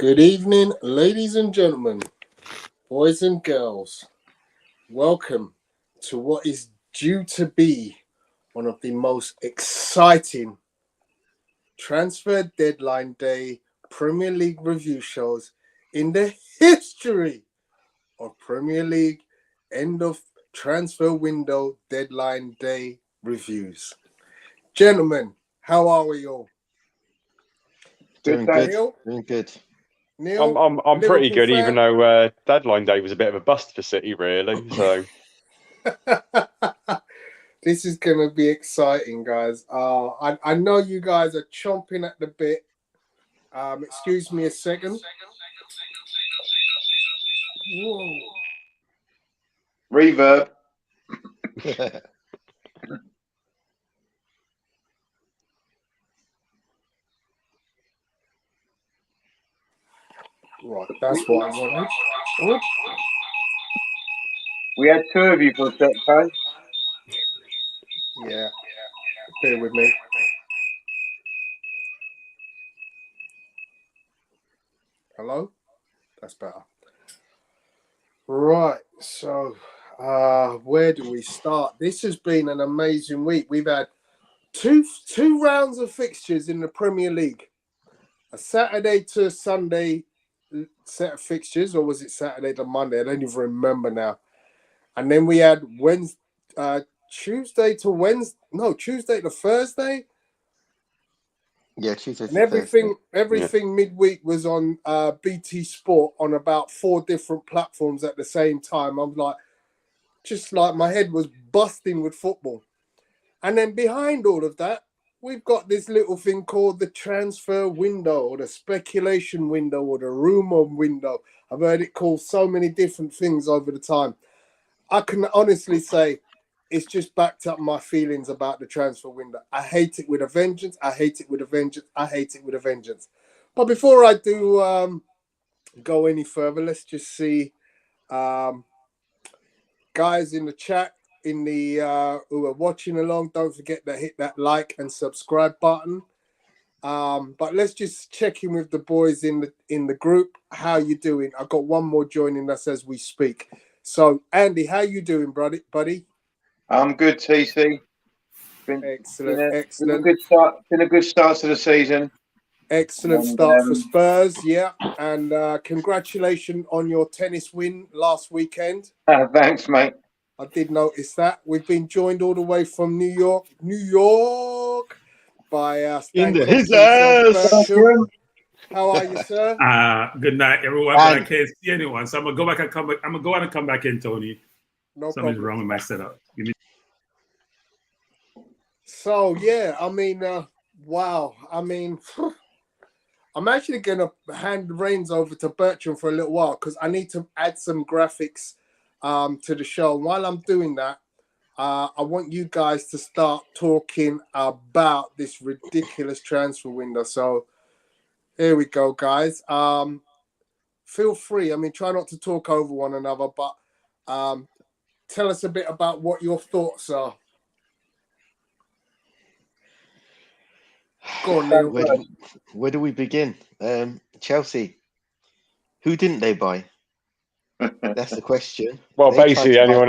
Good evening, ladies and gentlemen, boys and girls. Welcome to what is due to be one of the most exciting transfer deadline day Premier League review shows in the history of Premier League end of transfer window deadline day reviews. Gentlemen, how are we all? Doing good. Neil? Doing good. Neil? I'm pretty Liverpool good, fan? even though deadline day was a bit of a bust for City, really. So This is going to be exciting, guys. I know you guys are chomping at the bit. Excuse me a second. Whoa. Reverb. Right, that's what I wanted. Oh. We had two of you for a sec, time. Yeah, bear with me. Hello? That's better. Right, so where do we start? This has been an amazing week. We've had two rounds of fixtures in the Premier League. A Saturday to Sunday set of fixtures, or was it Saturday to Monday? I don't even remember now. And then we had Tuesday to Wednesday. No, Tuesday to Thursday. Yeah, Tuesday And to Thursday. everything midweek was on BT Sport on about 4 different platforms at the same time. I'm like, just like my head was busting with football. And then behind all of that, we've got this little thing called the transfer window or the speculation window or the rumor window. I've heard it called so many different things over the time. I can honestly say it's just backed up my feelings about the transfer window. I hate it with a vengeance. I hate it with a vengeance. I hate it with a vengeance. But before I do go any further, let's just see guys in the chat, in the who are watching along, don't forget to hit that like and subscribe button. But let's just check in with the boys in the group. How you doing? I've got one more joining us as we speak. So Andy, how you doing, buddy? I'm good, TC. Excellent. Been a good start. Been a good start to the season. Excellent start for Spurs, yeah. And congratulations on your tennis win last weekend. Thanks, mate. I did notice that. We've been joined all the way from New York, by Stan in his ass. How are you, sir? Good night, everyone. But I can't see anyone, so I'm gonna go back and come back. I'm gonna go out and come back in, Tony. No Something's problem. wrong with my setup. So yeah, I mean, wow. I mean, I'm actually gonna hand the reins over to Bertrand for a little while because I need to add some graphics to the show. And while I'm doing that, I want you guys to start talking about this ridiculous transfer window. So here we go, guys. Feel free. I mean, try not to talk over one another, but tell us a bit about what your thoughts are. Go on, Neil. Where do we begin? Chelsea. Who didn't they buy? That's the question. Well, basically, anyone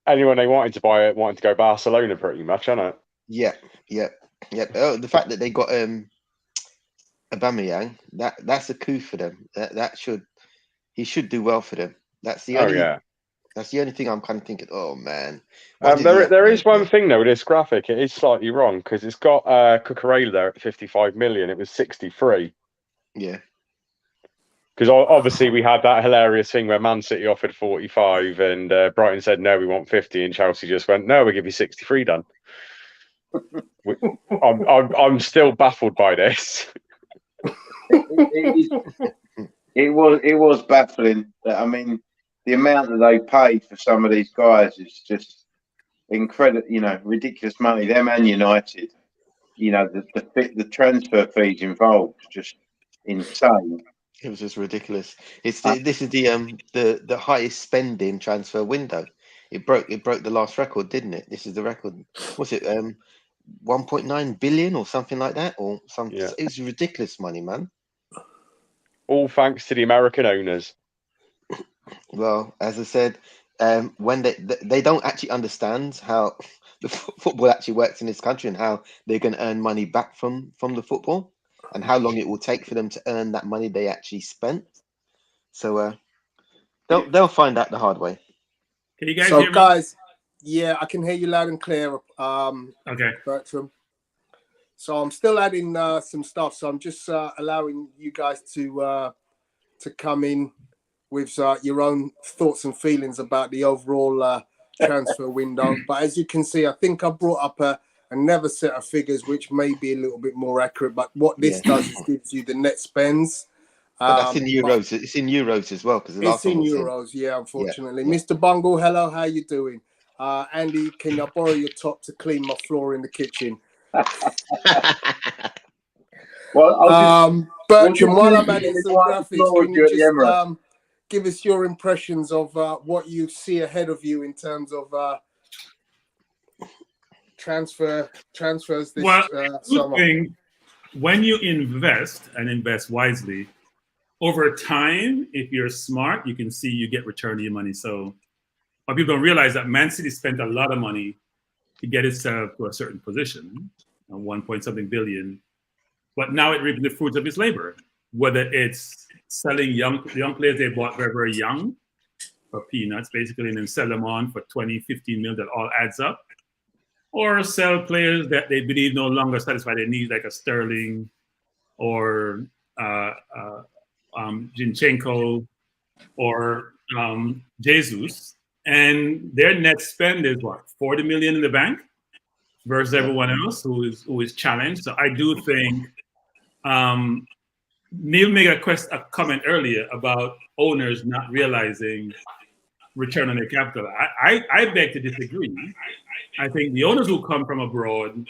they wanted to buy it wanted to go Barcelona, pretty much, isn't it? Yeah. Oh, the fact that they got Aubameyang, that's a coup for them. He should do well for them. That's the only thing I'm kind of thinking. Oh man, there is one thing though with this graphic. It is slightly wrong because it's got Cucurella there at 55 million. It was 63. Yeah. Because obviously we had that hilarious thing where Man City offered 45 and Brighton said no, we want 50, and Chelsea just went no, we'll give you 63 done. I'm still baffled by this. It was baffling. I mean, the amount that they paid for some of these guys is just incredible. You know, ridiculous money. Them and United. You know, the transfer fees involved just insane. It was just ridiculous. This is the highest spending transfer window. It broke the last record, didn't it? This is the record. Was it 1.9 billion or something like that, or some? Yeah. It was ridiculous money, man. All thanks to the American owners. Well, as I said, when they don't actually understand how the football actually works in this country and how they're going to earn money back from the football and how long it will take for them to earn that money they actually spent. So they'll find out the hard way. Can you guys So hear me? guys, yeah, I can hear you loud and clear, Okay. Bertram. So I'm still adding some stuff. So I'm just allowing you guys to come in with your own thoughts and feelings about the overall transfer window. But as you can see, I think I brought up another set of figures which may be a little bit more accurate. But what this does is gives you the net spends. But that's in euros. It's in euros as well, because the last it's in one was euros. Yeah, unfortunately. Yeah. Mr. Bungle, hello, how you doing? Andy, can I borrow your top to clean my floor in the kitchen? Well, Bertram, while I'm adding some graphics, can you just Emirates. give us your impressions of what you see ahead of you in terms of transfers this summer? Thing, when you invest and invest wisely, over time, if you're smart, you can see you get return on your money. So, but people don't realize that Man City spent a lot of money to get itself to a certain position, 1.something billion. But now it reaping the fruits of its labor, whether it's selling young players they bought very, very young for peanuts, basically, and then sell them on for 20, 15 mil, that all adds up. Or sell players that they believe no longer satisfy their needs, like a Sterling or Zinchenko or Jesus. And their net spend is what, 40 million in the bank versus everyone else who is challenged. So I do think Neil made a comment earlier about owners not realizing return on their capital. I beg to disagree. I think the owners who come from abroad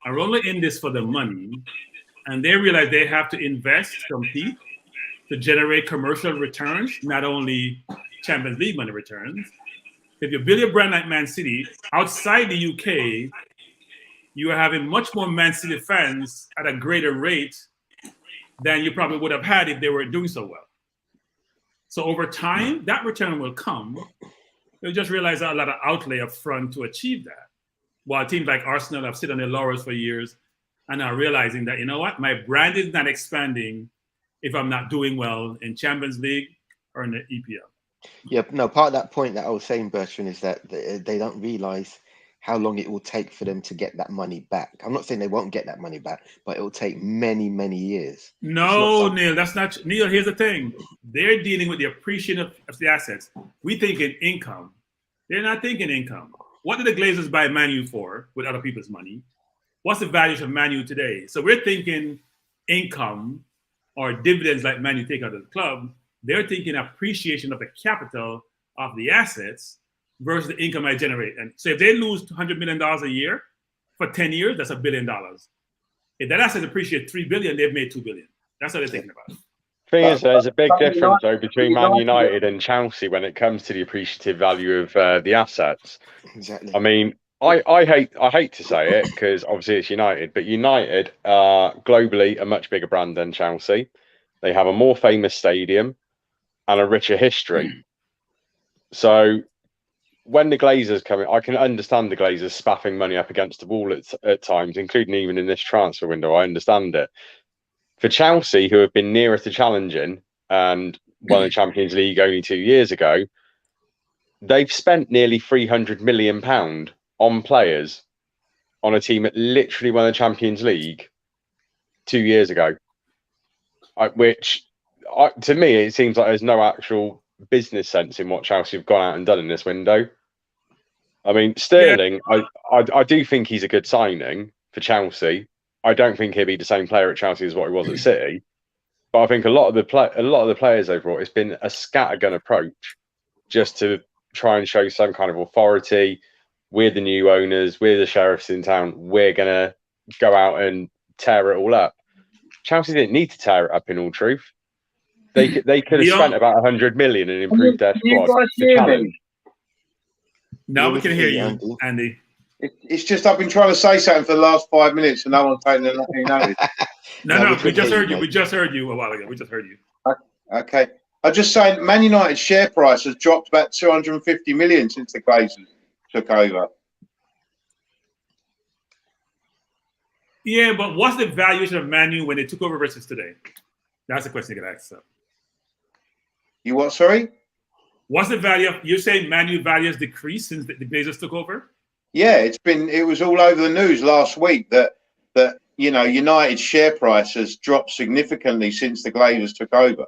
are only in this for the money, and they realize they have to invest, compete to generate commercial returns, not only Champions League money returns. If you build a brand like Man City, outside the UK, you are having much more Man City fans at a greater rate than you probably would have had if they were doing so well. So over time, that return will come. You'll just realize a lot of outlay up front to achieve that. While teams like Arsenal have sit on their laurels for years and are realizing that, you know what, my brand is not expanding if I'm not doing well in Champions League or in the EPL. Yeah, no, part of that point that I was saying, Bertrand, is that they don't realize how long it will take for them to get that money back. I'm not saying they won't get that money back, but it will take many, many years. No, Neil, that's not Neil. Here's the thing: they're dealing with the appreciation of the assets. We think in income. They're not thinking income. What did the Glazers buy Man U for with other people's money? What's the value of Man U today? So we're thinking income or dividends like Man U take out of the club. They're thinking appreciation of the capital of the assets versus the income I generate. And so if they lose $100 million a year for 10 years, that's $1 billion. If that asset appreciates $3 billion, they've made $2 billion. That's what they're thinking about. Thing is, there's a big difference though between Man United and Chelsea when it comes to the appreciative value of the assets. Exactly. I mean, I hate to say it because obviously it's United, but United are globally a much bigger brand than Chelsea. They have a more famous stadium and a richer history. So when the Glazers come in, I can understand the Glazers spaffing money up against the wall at times, including even in this transfer window. I understand it. For Chelsea, who have been nearer to challenging and won the Champions League only 2 years ago, they've spent nearly £300 million on players on a team that literally won the Champions League 2 years ago. Which, to me, it seems like there's no actual business sense in what Chelsea have gone out and done in this window. I mean, Sterling, yeah. I do think he's a good signing for Chelsea. I don't think he'll be the same player at Chelsea as what he was at City. But I think a lot of the players they've brought, it's been a scattergun approach just to try and show some kind of authority. We're the new owners. We're the sheriffs in town. We're going to go out and tear it all up. Chelsea didn't need to tear it up, in all truth. They could have spent about 100 million and improved their squad. Now we can hear you, Andy. It's just I've been trying to say something for the last 5 minutes and no one's taking nothing notice. No, we just heard you. We just heard you a while ago. We just heard you. Okay. I'm just saying, Man United's share price has dropped about 250 million since the Glazers took over. Yeah, but what's the valuation of Man U when they took over versus today? That's the question you can ask. So. You what? Sorry. What's the value of? You're saying Man U value has decreased since the Glazers took over? Yeah, it was all over the news last week that United's share price has dropped significantly since the Glazers took over.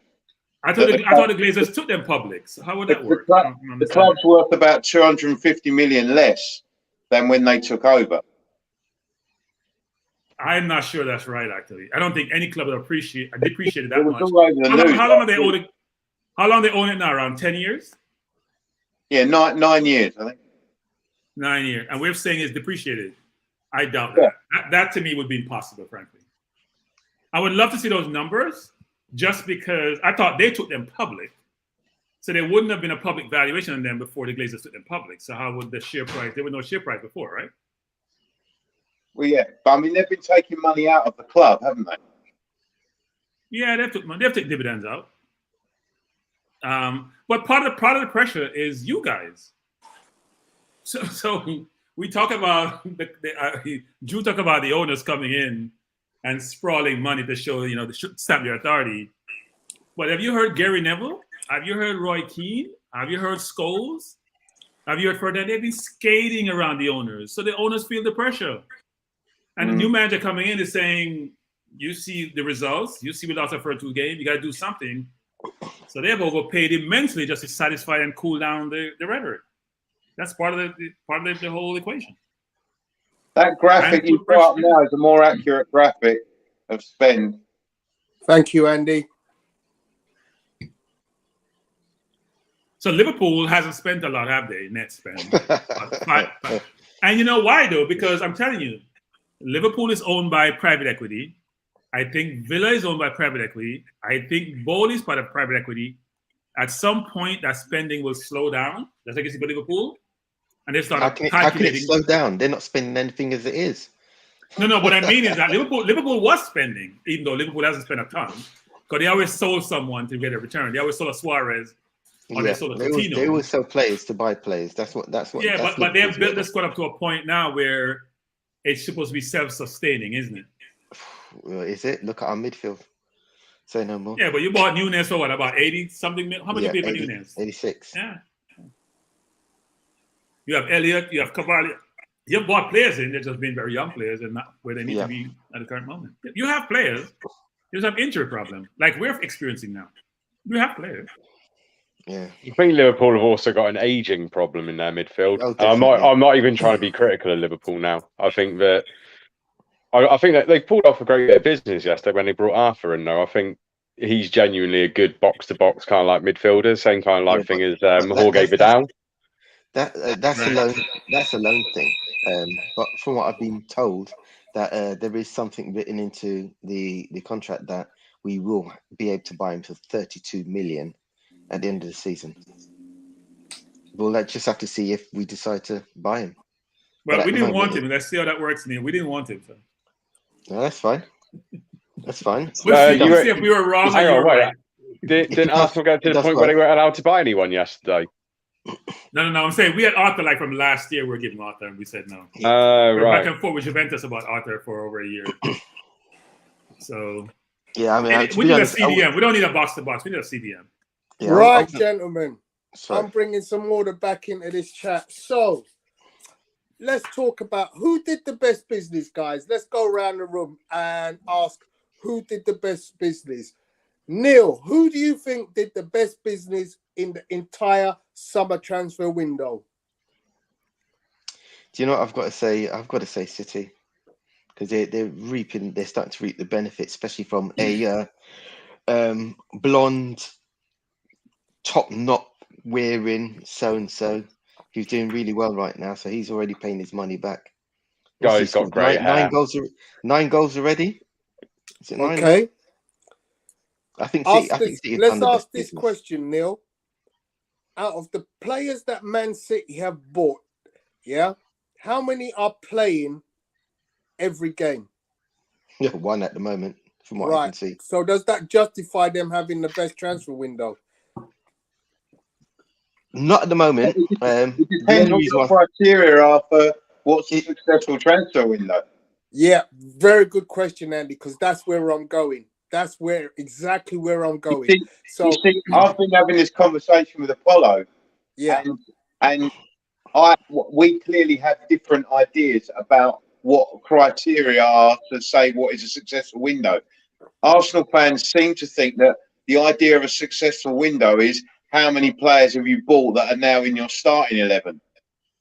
I thought the Glazers took them public. So how would that work? The club's worth about 250 million less than when they took over. I'm not sure that's right. Actually, I don't think any club would appreciate it that much. All over the news. How long are they own it? How long they own it now? Around 10 years? Yeah, 9 years, I think. 9 years, and we're saying it's depreciated. I doubt that. That to me would be impossible, frankly. I would love to see those numbers, just because I thought they took them public, so there wouldn't have been a public valuation on them before the Glazers took them public. So how would the share price? There was no share price before, right? Well, yeah, but I mean they've been taking money out of the club, haven't they? Yeah, they've taken dividends out. But part of the pressure is you guys. So we talk about Drew talk about the owners coming in and sprawling money to show to stamp their authority. But have you heard Gary Neville? Have you heard Roy Keane? Have you heard Scholes? Have you heard Ferdinand? They've been skating around the owners, so the owners feel the pressure. And the new manager coming in is saying, "You see the results. You see we lost our first 2 games. You got to do something." So they've overpaid immensely just to satisfy and cool down the rhetoric. That's part of the whole equation. That graphic you put up now is a more accurate graphic of spend. Thank you, Andy. So Liverpool hasn't spent a lot, have they? Net spend. And you know why, though? Because I'm telling you, Liverpool is owned by private equity. I think Villa is owned by private equity. I think Bowley is part of private equity. At some point, that spending will slow down. That's like you see for Liverpool. And they start calculating. How can it slow down? They're not spending anything as it is. No. What I mean is that Liverpool was spending, even though Liverpool hasn't spent a ton. Because they always sold someone to get a return. They always sold a Suarez. Or they sold a Coutinho. They always sell players to buy players. That's what. Yeah, but they have built the squad up to a point now where it's supposed to be self-sustaining, isn't it? Is it? Look at our midfield. Say no more. Yeah, but you bought Nunez for what? About 80-something million? How much you paid for Nunez? 86. Yeah. You have Elliott, you have Cavalli. You've bought players in, they've just been very young players and not where they need to be at the current moment. You have players, you just have injury problem, like we're experiencing now. You have players. Yeah. I think Liverpool have also got an aging problem in their midfield. Oh, I'm not even trying to be critical of Liverpool now. I think that they pulled off a great bit of business yesterday when they brought Arthur in. Though I think he's genuinely a good box-to-box kind of like midfielder, same kind of like thing as Jorge Vidal. That's a loan thing. But from what I've been told, that there is something written into the contract that we will be able to buy him for 32 million at the end of the season. We'll just have to see if we decide to buy him. Well, we didn't want him. Let's see how that works, Neil. We didn't want him. So. No, that's fine. That's fine. We'll see if we were wrong. Hang on, wait. Didn't Arsenal get to the point where they weren't allowed to buy anyone yesterday? No. I'm saying we had Arthur like from last year. We're giving Arthur, and we said no. Right. Back and forth with Juventus about Arthur for over a year. So yeah, I mean, we need a CDM. We don't need a box to box. We need a CDM. Yeah, right, gentlemen. I'm bringing some order back into this chat. So let's talk about who did the best business, guys. Let's go around the room and ask who did the best business. Neil, who do you think did the best business in the entire summer transfer window? Do you know what I've got to say? I've got to say City, because they're starting to reap the benefits, especially from a blonde, top knot wearing so-and-so who's doing really well right now. So he's already paying his money back. Guy's got great hair. 9 goals already. Is it 9? Okay. Let's ask this question, Neil. Out of the players that Man City have bought, how many are playing every game? Yeah, 1 at the moment. from what I can Right. see. So does that justify them having the best transfer window? Not at the moment. It The depends only on reason what why criteria are for what's a it, successful transfer window. Yeah, very good question, Andy, because that's where I'm going. That's exactly where I'm You going. see, So I've been having this conversation with Apollo, yeah, and we clearly have different ideas about what criteria are to say what is a successful window. Arsenal fans seem to think that the idea of a successful window is how many players have you bought that are now in your starting 11.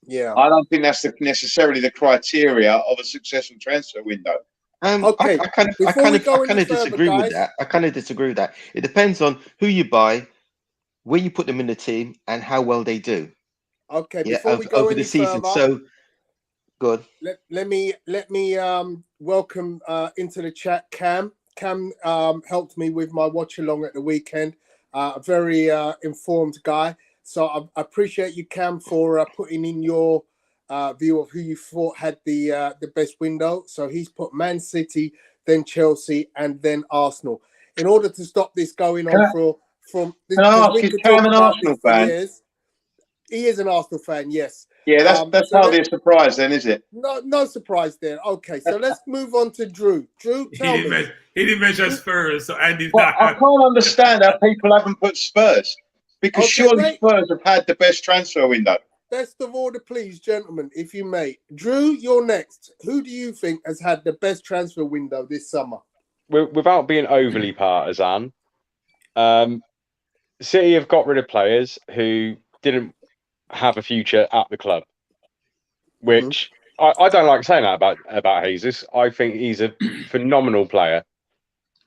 yeah. I don't think that's necessarily the criteria of a successful transfer window. Okay. I Before kind we of go any further, disagree with guys. that. I kind of disagree with that. It depends on who you buy, where you put them in the team, and how well they do. Okay, Yeah, before we go over any the season. further, So good. let me welcome into the chat Cam. Cam helped me with my watch along at the weekend. A very informed guy. So I appreciate you, Cam, for putting in your view of who you thought had the best window. So he's put Man City, then Chelsea, and then Arsenal. In order to stop this going on Can I ask, is Cam an Arsenal fan? years. He is an Arsenal fan, yes. Yeah, that's so hardly a surprise then, is it? no surprise there. Okay, so let's move on to Drew. Drew, tell me. He didn't mention Spurs, so Andy's Well, not. I can't understand how people haven't put Spurs, because Okay, surely wait. Spurs have had the best transfer window. Best of order, please, gentlemen, if you may. Drew, you're next. Who do you think has had the best transfer window this summer? Without being overly partisan, City have got rid of players who didn't have a future at the club, which I don't like saying that about Jesus. I think he's a phenomenal player,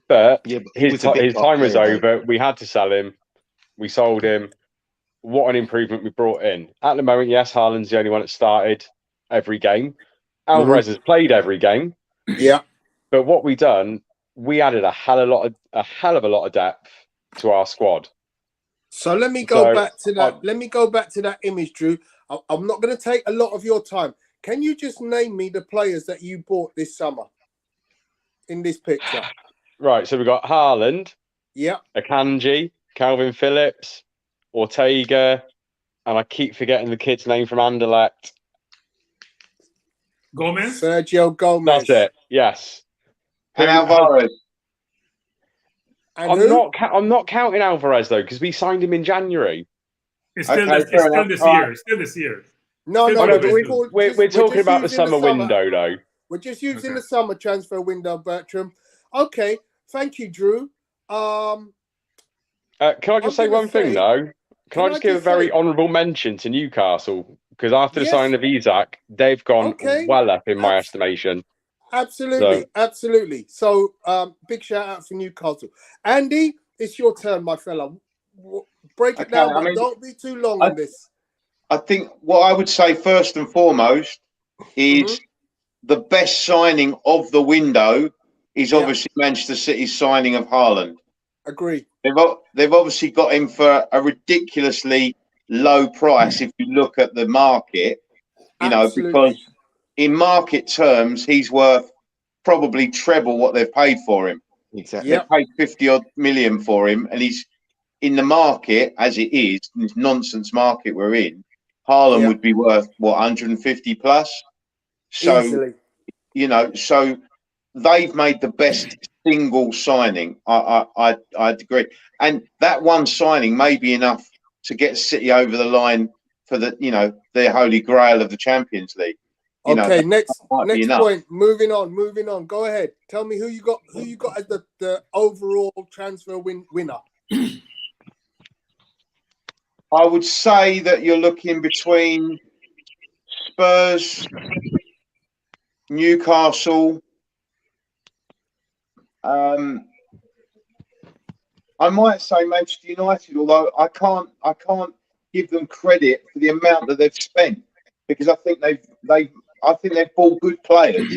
but Yeah, but he his was a bit his top time was player, though. over. We had to sell him. We sold him. What an improvement we brought in. At the moment, yes, Haaland's the only one that started every game. Alvarez has played every game. Yeah. But what we done, we added a hell of a lot of depth to our squad. So let me go back to that. Let me go back to that image, Drew. I'm not going to take a lot of your time. Can you just name me the players that you bought this summer in this picture? Right. So we got Haaland, Yeah. Akanji, Calvin Phillips, Ortega, and I keep forgetting the kid's name from Anderlecht. Gomez? Sergio Gomez. That's it. Yes. And Alvarez. And I'm not counting Alvarez though, because we signed him in January. It's still Okay, this fair enough. year. All right. Still this year. No, Still no, Gomez. We're talking about the summer window though. We're just using Okay. the summer transfer window, Bertram. Okay, thank you, Drew. Can I just I'm say gonna one thing say- though? Can I just give a just very say- honourable mention to Newcastle? Because after the Yes. signing of Isak, they've gone Okay. well up in my Abs- estimation. Absolutely, So- absolutely. So, big shout out for Newcastle. Andy, it's your turn, my fella. Break it Okay, down, I but mean, don't be too long on this. I think what I would say first and foremost is the best signing of the window is Yeah. obviously Manchester City's signing of Haaland. Agree. They've obviously got him for a ridiculously low price if you look at the market, Absolutely. because in market terms, he's worth probably treble what they've paid for him. Exactly. Yep. They paid 50 odd million for him, and he's in the market as it is, this nonsense market we're in. Haaland Yeah. would be worth what, 150 plus? So, Easily. so they've made the best single signing. I'd agree. And that one signing may be enough to get City over the line for their holy grail of the Champions League. Okay, next might be enough. point. Moving on. Go ahead. Tell me who you got as the overall transfer winner. I would say that you're looking between Spurs, Newcastle. I might say Manchester United, although I can't give them credit for the amount that they've spent, because I think they've bought good players,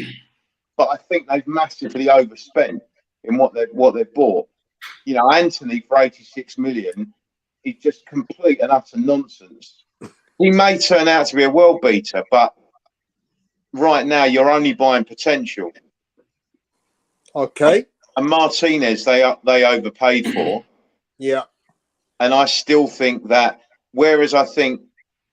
but I think they've massively overspent in what they've bought. Anthony for 86 million is just complete and utter nonsense. He may turn out to be a world beater, but right now you're only buying potential. Okay. and Martinez they overpaid for. Yeah. And I still think that, whereas I think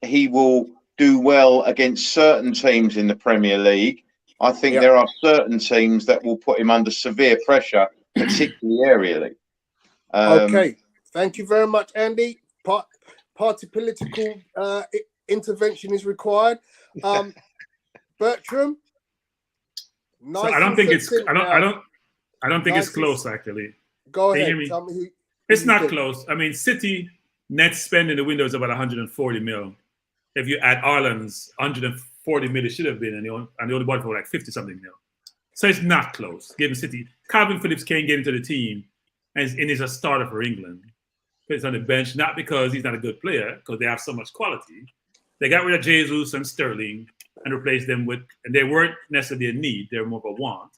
he will do well against certain teams in the Premier League, I think Yeah. there are certain teams that will put him under severe pressure, particularly aerially. Okay. Thank you very much, Andy. Party political intervention is required. Bertram. Nice. So I don't think it's. I don't think Nice it's close. Actually, Go Can you ahead. hear me? Tell me who it's you not think. close. I mean, City net spend in the window is about 140 mil. If you add Ireland's 140 mil, it should have been, and they only bought it for like 50 something mil. So it's not close. Given City, Calvin Phillips can't get into the team, and is a starter for England. He's on the bench, not because he's not a good player, because they have so much quality. They got rid of Jesus and Sterling and replaced them with, and they weren't necessarily a need, they were more of a want.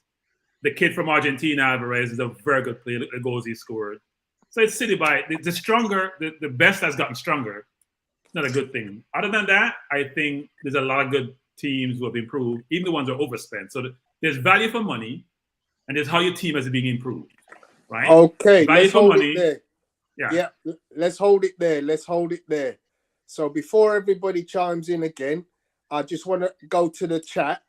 The kid from Argentina, Alvarez, is a very good player. Look at the goals he scored. So it's City by the stronger, the best has gotten stronger. It's not a good thing. Other than that, I think there's a lot of good teams who have improved, even the ones who are overspent. So there's value for money, and there's how your team is being improved, right? Okay, value let's for hold money. it there. Yeah, let's hold it there. Let's hold it there. So before everybody chimes in again, I just want to go to the chat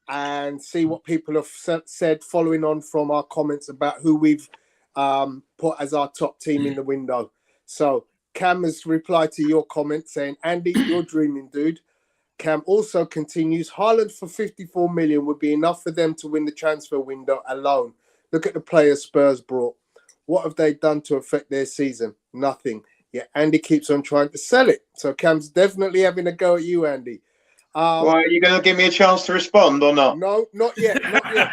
and see what people have said following on from our comments about who we've put as our top team in the window. So Cam has replied to your comment saying, Andy, you're dreaming, dude. Cam also continues, Haaland for 54 million would be enough for them to win the transfer window alone. Look at the players Spurs brought. What have they done to affect their season? Nothing. Yet Andy keeps on trying to sell it. So Cam's definitely having a go at you, Andy. Well, are you going to give me a chance to respond or not? No, not yet. Not yet.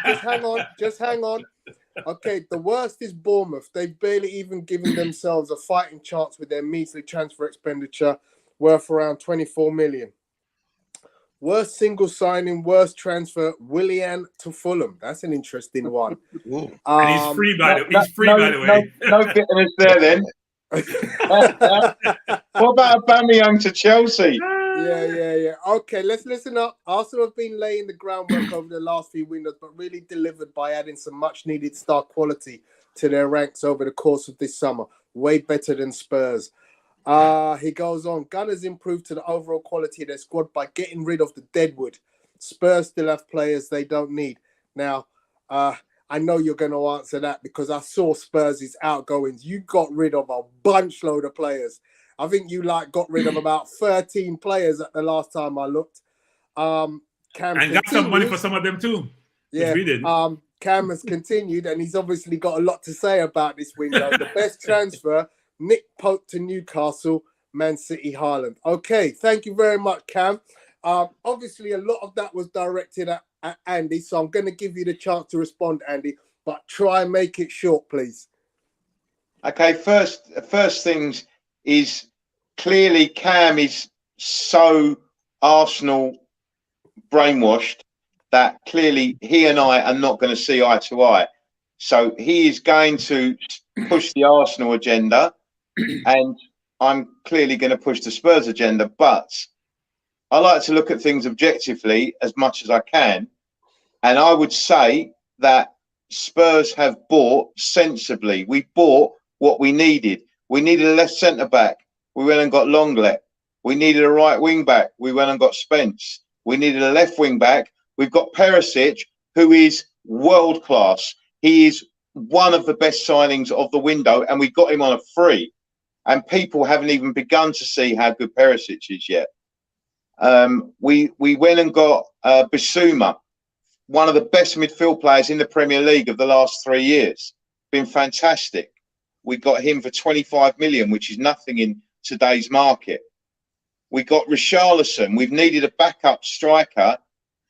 Just hang on. Okay, the worst is Bournemouth. They've barely even given themselves a fighting chance with their measly transfer expenditure worth around 24 million. Worst single signing, worst transfer, Willian to Fulham. That's an interesting one. And he's free by the way. No bitterness there then. What about Aubameyang to Chelsea? Yeah. Okay, let's listen up. Arsenal have been laying the groundwork over the last few windows, but really delivered by adding some much-needed star quality to their ranks over the course of this summer. Way better than Spurs. He goes on. Gunners improved to the overall quality of their squad by getting rid of the deadwood. Spurs still have players they don't need. Now, I know you're going to answer that because I saw Spurs' outgoings. You got rid of a bunch load of players. I think you got rid of about 13 players at the last time I looked. Cam and got some money for some of them too. Yeah, which we did. Cam has continued, and he's obviously got a lot to say about this window. The best transfer, Nick Pope to Newcastle, Man City, Haaland. Okay, thank you very much, Cam. Obviously, a lot of that was directed at Andy, so I'm going to give you the chance to respond, Andy, but try and make it short, please. Okay, first things is clearly Cam is so Arsenal brainwashed that clearly he and I are not going to see eye to eye. So he is going to push the Arsenal agenda and I'm clearly going to push the Spurs agenda. But I like to look at things objectively as much as I can. And I would say that Spurs have bought sensibly. We bought what we needed. We needed a left centre-back. We went and got Lenglet. We needed a right wing-back. We went and got Spence. We needed a left wing-back. We've got Perisic, who is world-class. He is one of the best signings of the window, and we got him on a free. And people haven't even begun to see how good Perisic is yet. We went and got Bissouma, one of the best midfield players in the Premier League of the last 3 years. Been fantastic. We got him for 25 million, which is nothing in today's market. We got Richarlison. We've needed a backup striker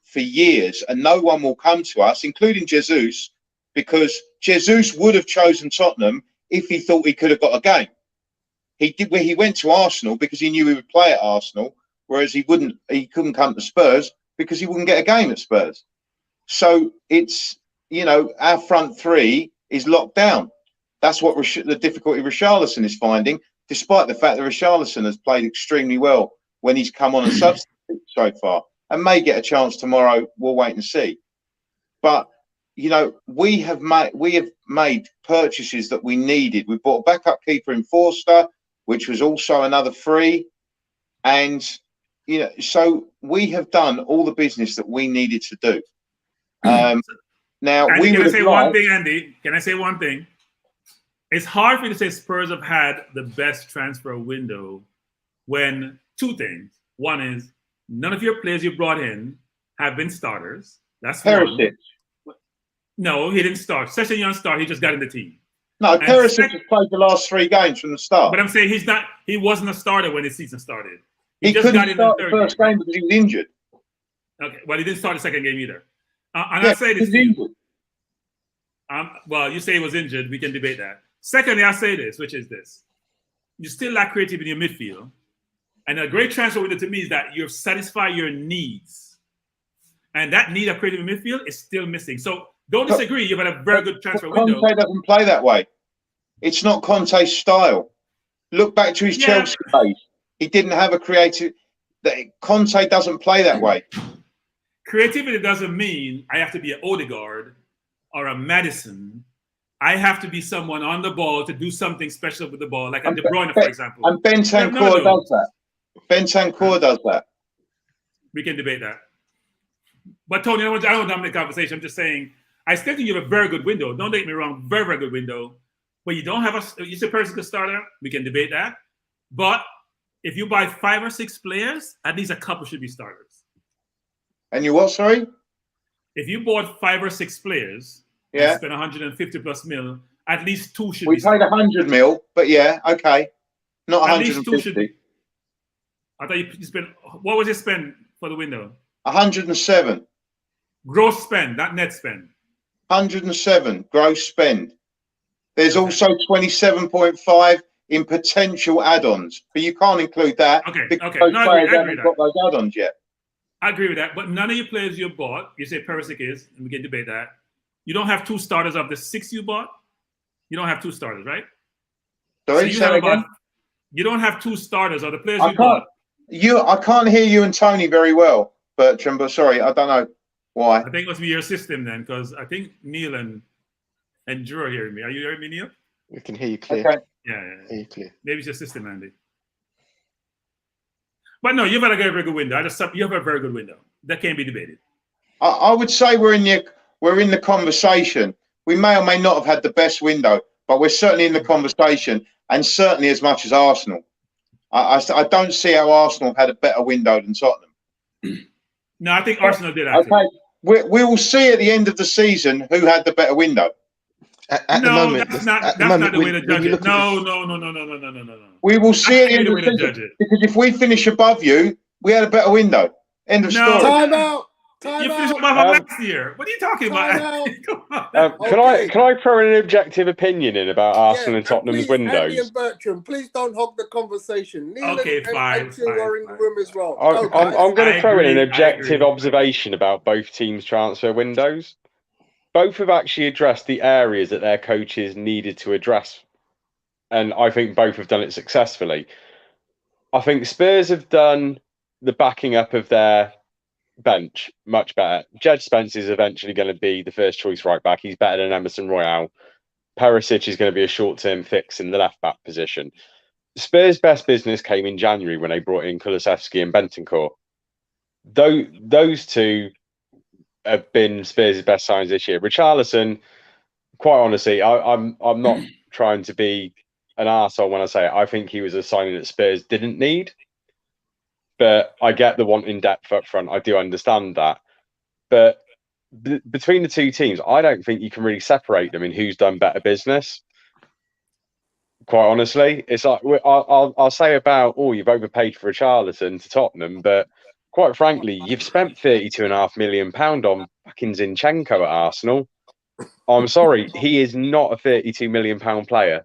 for years, and no one will come to us, including Jesus, because Jesus would have chosen Tottenham if he thought he could have got a game. He went to Arsenal because he knew he would play at Arsenal, whereas he couldn't come to Spurs because he wouldn't get a game at Spurs. So it's, our front three is locked down. That's what the difficulty Richarlison is finding, despite the fact that Richarlison has played extremely well when he's come on a substitute so far and may get a chance tomorrow. We'll wait and see. But you know, we have made purchases that we needed. We bought a backup keeper in Forster, which was also another free, and you know, so we have done all the business that we needed to do. Now, Andy, we can I would say have one liked, thing, Andy? Can I say one thing? It's hard for you to say Spurs have had the best transfer window when two things. One is none of your players you brought in have been starters. That's Perisic. one. No, he didn't start. Sessegnon started. He just got in the team. No, And Perisic has played the last 3 games from the start. But I'm saying he's not. He wasn't a starter when the season started. He just couldn't got in start the the third first game because he was injured. Okay, well, he didn't start the second game either. And Yeah, I say this he's to you. injured. Well, you say he was injured. We can debate that. Secondly, I say this, which is this. You still lack creativity in your midfield. And a great transfer window to me is that you satisfy your needs. And that need of creative midfield is still missing. So don't disagree. You've had a very good transfer window. Conte doesn't play that way. It's not Conte's style. Look back to his Chelsea days. He didn't have a creative. Conte doesn't play that way. Creativity doesn't mean I have to be an Odegaard or a Madison. I have to be someone on the ball to do something special with the ball, like a De Bruyne, for example. And Bentancur does that. Bentancur does that. We can debate that. But Tony, I don't want to dominate the conversation. I'm just saying, I still think you have a very good window. Don't get me wrong, very, very good window. But you don't have you say Perisic is a starter. We can debate that. But if you buy 5 or 6 players, at least a couple should be starters. And you what, sorry? If you bought 5 or 6 players, yeah, and spent 150 plus mil, at least 2 should we be paid 100 mil, but yeah, okay. Not at 150. least 2 should be. I thought you spent, what was your spend for the window? 107. Gross spend, not net spend. 107 gross spend. There's also 27.5 in potential add-ons, but you can't include that because those players haven't got those add-ons yet. I agree with that, but none of your players you bought, you say Perisic is, and we can debate that. You don't have 2 starters of the 6 you bought. You don't have 2 starters, right? Sorry, so say again? You don't have 2 starters of the players you bought. I can't hear you and Tony very well, Bertrand, but sorry, I don't know why. I think it must be your system then, because I think Neil and Drew are hearing me. Are you hearing me, Neil? We can hear you clear. Okay. Yeah. Hear you clear. Maybe it's your system, Andy. But no, you've had a very good window. You have a very good window. That can't be debated. I would say we're in the conversation. We may or may not have had the best window, but we're certainly in the conversation, and certainly as much as Arsenal. I don't see how Arsenal had a better window than Tottenham. No, I think Arsenal did actually. Okay, we will see at the end of the season who had the better window. At the moment, that's not the way to judge it. No. We will see at the end of the season, because if we finish above you, we had a better window. End of story. Time out. You finished above last year. What are you talking about? Can I throw an objective opinion in about Arsenal and Tottenham's windows? Andy and Bertrand, please don't hog the conversation. Neil fine. And Tim are in the room as well. I'm going to throw in an objective observation about both teams' transfer windows. Both have actually addressed the areas that their coaches needed to address, and I think both have done it successfully. I think Spurs have done the backing up of their bench much better. Jed Spence is eventually going to be the first choice right back. He's better than Emerson Royale. Perisic is going to be a short-term fix in the left back position. Spurs' best business came in January when they brought in Kulusevski and Bentancur. Those two have been Spurs' best signs this year. Richarlison, quite honestly, I'm not trying to be an arsehole when I say it. I think he was a signing that Spurs didn't need. But I get the wanting depth up front. I do understand that. But between the two teams, I don't think you can really separate them in who's done better business. Quite honestly, it's like I'll say about, you've overpaid for Richarlison to Tottenham, but quite frankly, you've spent £32.5 million on fucking Zinchenko at Arsenal. I'm sorry, he is not a £32 million player.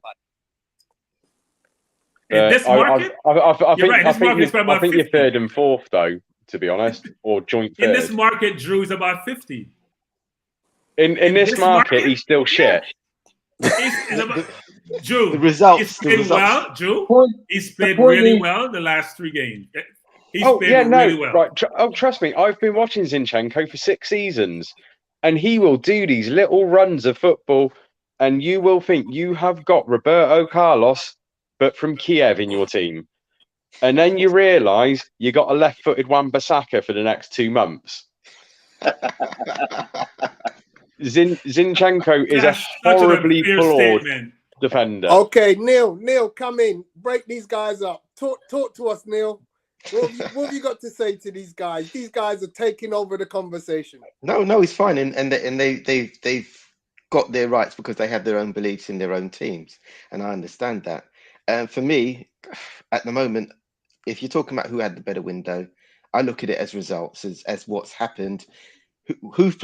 In this market, I think you're third and fourth, though, to be honest, or joint third. In this market, Drew is about 50. In this market, he's still shit. Drew, the results. He's played well, Drew. He's played really well the last 3 games. He's played really well. Right. Trust me, I've been watching Zinchenko for 6 seasons. and he will do these little runs of football, and you will think you have got Roberto Carlos, but from Kiev in your team. And then you realise you got a left-footed Wan-Bissaka for the next 2 months. Zinchenko is That's a such an horribly unfair flawed statement. defender. Okay, Neil, come in. Break these guys up. Talk to us, Neil. What have you got to say to these guys? These guys are taking over the conversation. No, it's fine, and they've got their rights because they have their own beliefs in their own teams, and I understand that. And for me, at the moment, if you're talking about who had the better window, I look at it as results, as what's happened,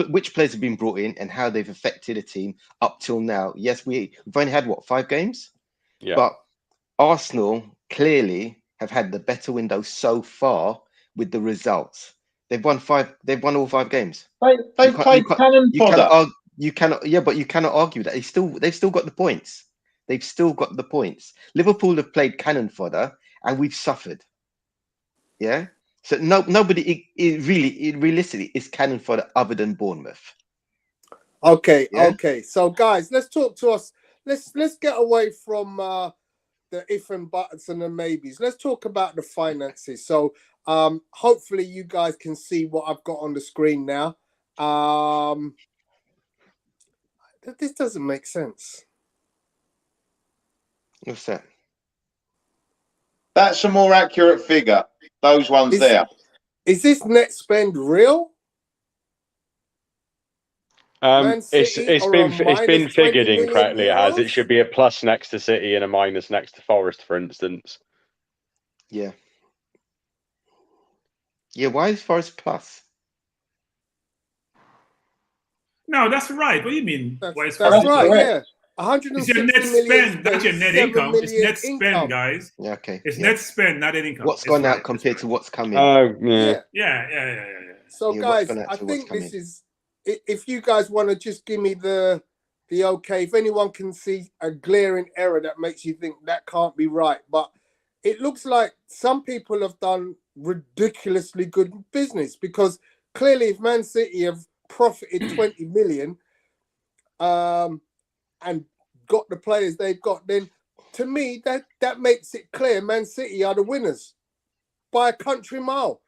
which players have been brought in, and how they've affected a team up till now. Yes, we've only had 5 games, Yeah. but Arsenal clearly have had the better window so far with the results. They've won all 5 games. They played cannon fodder. You cannot argue that. They've still got the points. They've still got the points. Liverpool have played cannon fodder, and we've suffered. Yeah. So nobody realistically is cannon fodder other than Bournemouth. Okay, Yeah. okay. So guys, let's talk to us. Let's get away from the if and buts and the maybes. Let's talk about the finances. So hopefully you guys can see what I've got on the screen now. This doesn't make sense. What's that? That's a more accurate figure. Those ones there. Is this net spend real? Man City It's are been on minus figured 20 million incorrectly. It has. It euros? should be a plus next to City and a minus next to Forest, for instance. Yeah. Yeah. Why is Forest plus? No, that's right. What do you mean? That's Why is right. Forest correct. Yeah, It's your 160 net million spend, not your spent, net 7 income. It's million net spend, income. guys. Yeah. Okay. It's yeah. net spend, not net income. What's It's gone right, out it's compared right. to what's coming? Oh, Yeah, yeah. So Yeah, what's guys, gone out I to what's think coming? this is. If you guys want to just give me the okay, if anyone can see a glaring error that makes you think that can't be right, but it looks like some people have done ridiculously good business, because clearly if Man City have profited 20 million and got the players they've got, then to me that makes it clear Man City are the winners by a country mile.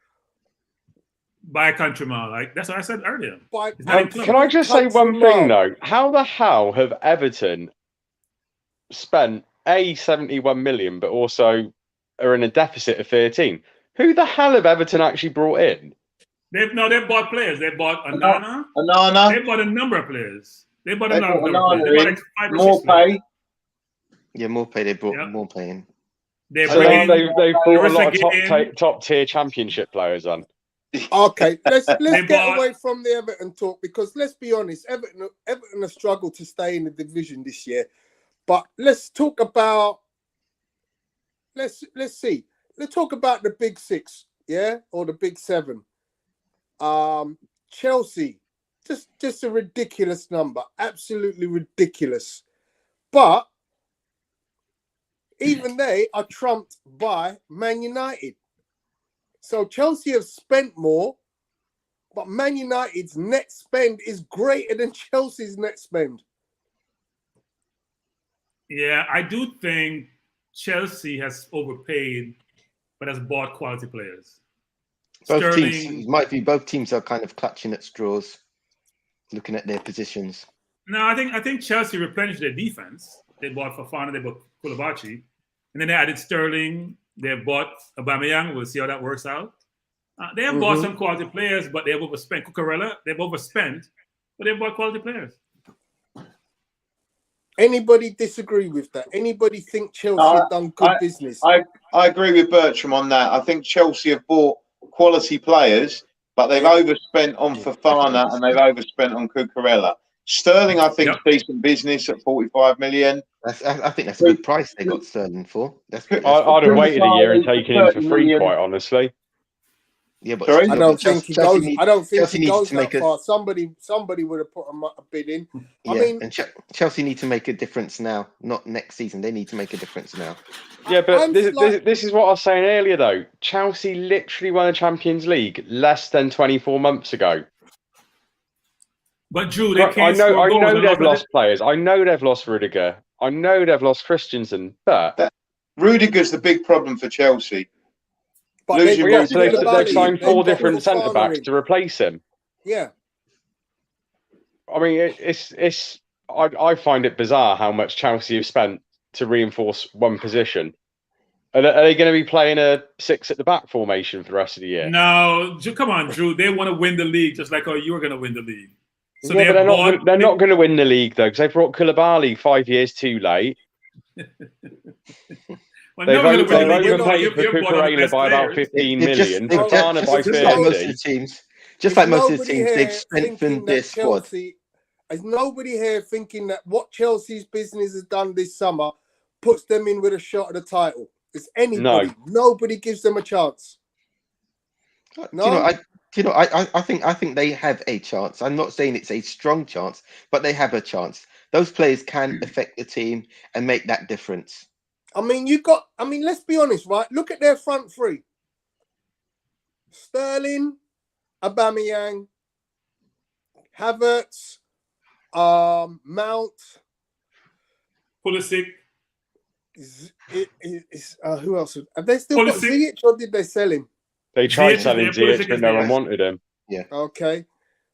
By a country mile, like that's what I said earlier. By It's not included. Can I just say country one thing mile. though? How the hell have Everton spent 71 million, but also are in a deficit of 13? Who the hell have Everton actually brought in? They've bought players. They bought Onana. They Anana. bought a number of players. They bought They a number brought of players. They Onana bought in. like 5 or More 6 players. pay. Yeah, more pay. They brought Yeah. more pay in. They're So bringing they've brought a lot of Larissa top tier championship players on. Okay, let's They get bought- away from the Everton talk, because let's be honest, Everton have struggled to stay in the division this year. But let's talk about let's see. Let's talk about the big 6, yeah, or the big 7. Chelsea, just a ridiculous number, absolutely ridiculous. But even they are trumped by Man United. So Chelsea have spent more, but Man United's net spend is greater than Chelsea's net spend. Yeah, I do think Chelsea has overpaid, but has bought quality players. Both Sterling, teams might be. Both teams are kind of clutching at straws, looking at their positions. No, I think Chelsea replenished their defense. They bought Fofana, they bought Koulibaly, and then they added Sterling. They bought Aubameyang. We'll see how that works out. They have bought some quality players, but they have overspent. Cucurella, they've overspent, but they bought quality players. Anybody disagree with that? Anybody think Chelsea have done good business? I agree with Bertram on that. I think Chelsea have bought quality players, but they've overspent on Fofana and they've overspent on Cucurella. Sterling, I think, is decent business at 45 million. I think that's a good price they got Sterling for. I'd have waited a year and taken him for free, quite honestly. Yeah, but Sorry? I don't think he goes. I don't think Chelsea he needs goes to that make a- far. Somebody would have put a bid in. Yeah, I mean, and Chelsea need to make a difference now, not next season. They need to make a difference now. Yeah, but I'm this is what I was saying earlier, though. Chelsea literally won a Champions League less than 24 months ago. But Drew, they I can't know score goals. they've lost players. I know they've lost Rudiger. I know they've lost Rudiger. I know they've lost Christensen. But Rudiger's the big problem for Chelsea. But Losing they've yeah, got so they've Koulibaly, signed they've 4 got different centre backs Fofana to replace him. Yeah. I mean, it's. I find it bizarre how much Chelsea have spent to reinforce one position. Are they going to be playing a 6 at the back formation for the rest of the year? No, come on, Drew. They want to win the league just like how you were going to win the league. So Yeah, but they're not going to win the league though because they brought Koulibaly 5 years too late. Well, They've no, we're gonna win the league. overpaid for You're one of the Cucurella best by about players. 15 They've just, million. they've Fofana by just like most of 30. the teams, just like most of the teams, they've Is strengthened their squad. Is nobody here thinking that what Chelsea's business has done this summer puts them in with a shot at the title? Is anybody? No. Nobody gives them a chance. No. I think they have a chance. I'm not saying it's a strong chance, but they have a chance. Those players can affect the team and make that difference. I mean, let's be honest, right? Look at their front three. Sterling, Aubameyang, Havertz, Mount. Pulisic. Who else? Have they still got Pulisic. Ziyech or did they sell him? They tried Ziyech selling is there, Ziyech, Pulisic but is no there. one wanted him. Okay.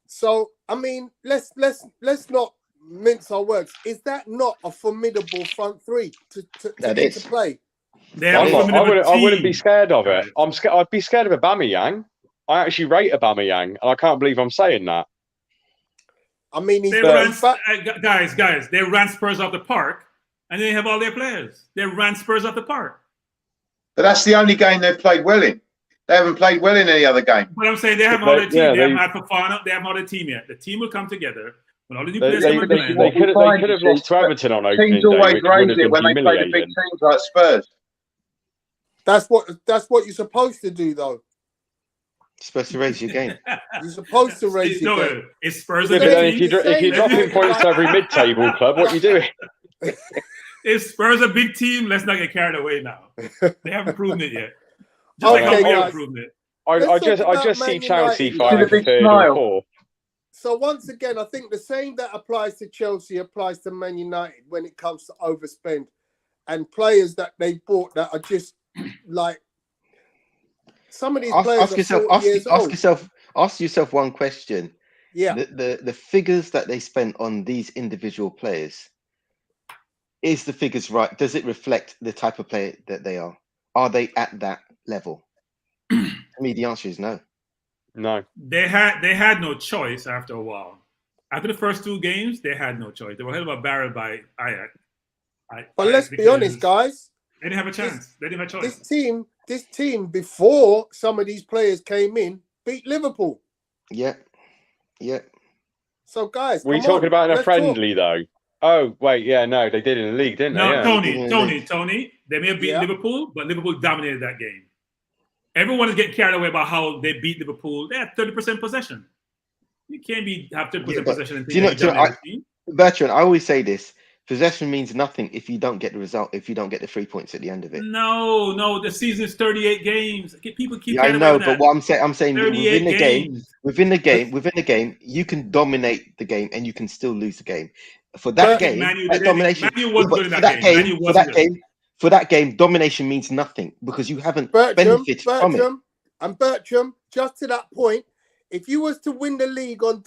So, I mean, let's not mince our words. Is that not a formidable front three to play? They have a I formidable wouldn't be team. scared of it. I'd be scared of Aubameyang. I actually rate Aubameyang, and I can't believe I'm saying that. I mean, They guys, they ran Spurs off the park, and they have all their players. They ran Spurs off the park. But that's the only game they've played well in. They haven't played well in any other game. But I'm saying they have all their team. They haven't had Fofana. They haven't all their team yet. The team will come together when all the new players come and play. They could have lost to Everton on opening Teams day, always which would raise have it been when they play the big humiliating. teams like Spurs. That's what you're supposed to do, though. You're supposed to raise your game. You're supposed to raise your game. It's Spurs. Yeah, a but big then team. if you're dropping points to every mid-table club, what are you doing? If Spurs a big team, let's not get carried away now. They haven't proven it yet. Just like how we haven't proven it. I just see Man Chelsea United. fighting for third or fourth. So once again, I think the same that applies to Chelsea applies to Man United when it comes to overspend and players that they bought that are just like some of these players Ask yourself one question. Yeah. The figures that they spent on these individual players, is the figures right? Does it reflect the type of player that they are? Are they at that level? To me, the answer is no. No. They had no choice after a while. After the first 2 games, they had no choice. They were held by barrel by Ajax. But let's be honest, guys. They didn't have a chance. They didn't have a choice. This team, before some of these players came in, beat Liverpool. Yeah. So, guys, Were you talking about in a friendly, though? Oh, wait, yeah, no, they did in the league, didn't they? No, Yeah. Tony. They may have beaten Liverpool, but Liverpool dominated that game. Everyone is getting carried away about how they beat Liverpool. They had 30% possession. You can't have 30% possession and think Bertrand, I always say this. Possession means nothing if you don't get the result, if you don't get the 3 points at the end of it. No, the season is 38 games. People keep I know, but what I'm saying within the game, you can dominate the game and you can still lose the game. For that game, for that game, domination means nothing because you haven't benefited from it. And Bertram, just to that point, if you was to win the league on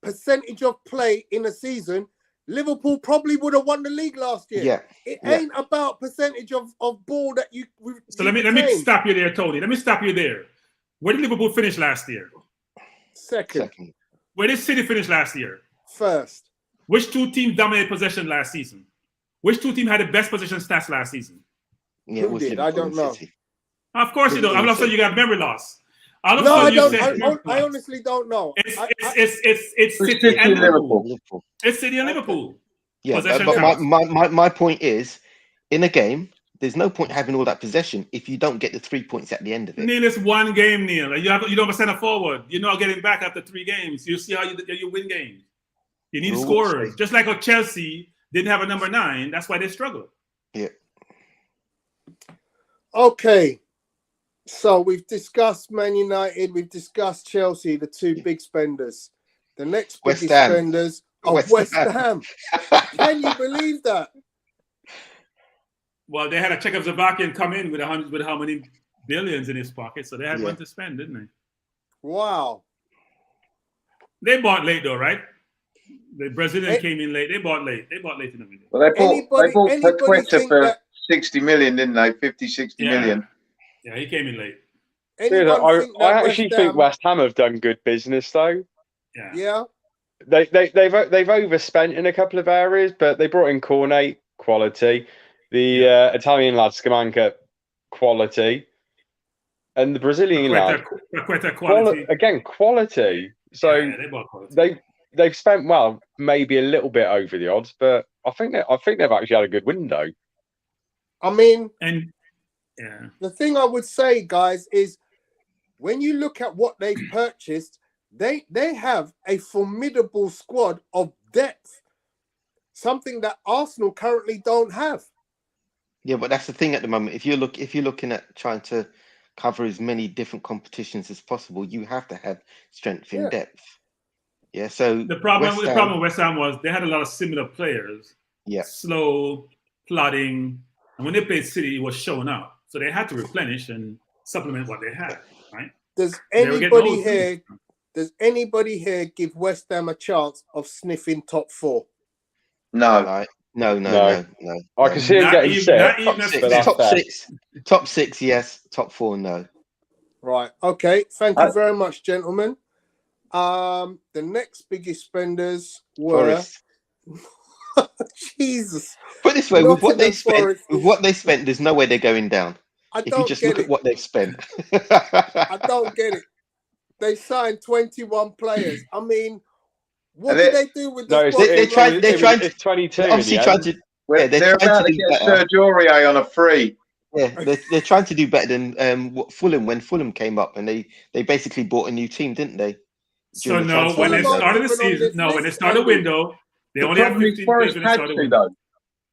percentage of play in a season, Liverpool probably would have won the league last year. Yeah. It ain't about percentage of ball that you. So let me stop you there, Tony. Let me stop you there. Where did Liverpool finish last year? Second. Where did City finish last year? First. Which 2 teams dominated possession last season? Which 2 teams had the best possession stats last season? Yeah, who did? I don't know. Of course you don't. I'm not saying you got memory loss. I honestly don't know. It's City and Liverpool. It's City and Liverpool. Yeah, but my point is, in a game, there's no point having all that possession if you don't get the 3 points at the end of it. Neil, it's one game, Neil. You don't have a center forward. You're not getting back after 3 games. You see how you win games. You need scorers. Just like Chelsea didn't have a number 9. That's why they struggled. Yeah. Okay. So we've discussed Man United, we've discussed Chelsea, the 2 big spenders. The next West biggest Ham. spenders are West West Ham. Ham. Can you believe that? Well, they had a Czechoslovakian come in with how many billions in his pocket, so they had Yeah. one to spend, didn't they? Wow. They bought late though, right? The Brazilian Eh. came in late. They bought late. They bought late in the window. Well, they bought Anybody Paqueta think for that- 60 million, didn't they? 50, 60 million. Yeah, he came in late. Dude, Anyone think I that actually think West Ham have done good business though. Yeah. Yeah. They've overspent in a couple of areas, but they brought in Cornet, quality, the Italian lad Scamanca, quality, and the Brazilian lad Paqueta quality. quality. So Yeah, they bought quality. they've spent well, maybe a little bit over the odds, but I think they've actually had a good window. I mean, And yeah, the thing I would say, guys, is when you look at what they've purchased, they have a formidable squad of depth, something that Arsenal currently don't have. Yeah, but that's the thing at the moment. If you're looking at trying to cover as many different competitions as possible, you have to have strength in Yeah. depth. Yeah. So the problem West with Ham- West Ham was they had a lot of similar players. Yeah. Slow, plodding, and when they played City, it was showing out. So they had to replenish and supplement what they had. Right? Does They were getting anybody old, here? too. Does anybody here give West Ham a chance of sniffing top four? No. Right. No. I can see him Not getting even- sick. not even Top a six, but that's top fair. six, top six, yes. Top four, no. Right. Okay. Thank you very much, gentlemen. The next biggest spenders were Forest. Jesus. Put it this way, with what Nottingham they Forest. spent, there's no way they're going down. I If you don't just get look it. at what they've spent. I don't get it. They signed 21 players. I mean, what And did they- they do with No, this? They're trying to- It's 22. Obviously in the trying end. to Well, they're they're trying about to to do get better. Sergio Aurier on a free. Yeah, they're trying to do better than what Fulham when Fulham came up and they basically bought a new team, didn't they? So During the no, transfer when they window. started the Fulham aren't season, even no, on when they this started the list, window, they The only had problem is 15 players Forest when they had started the to, window. though.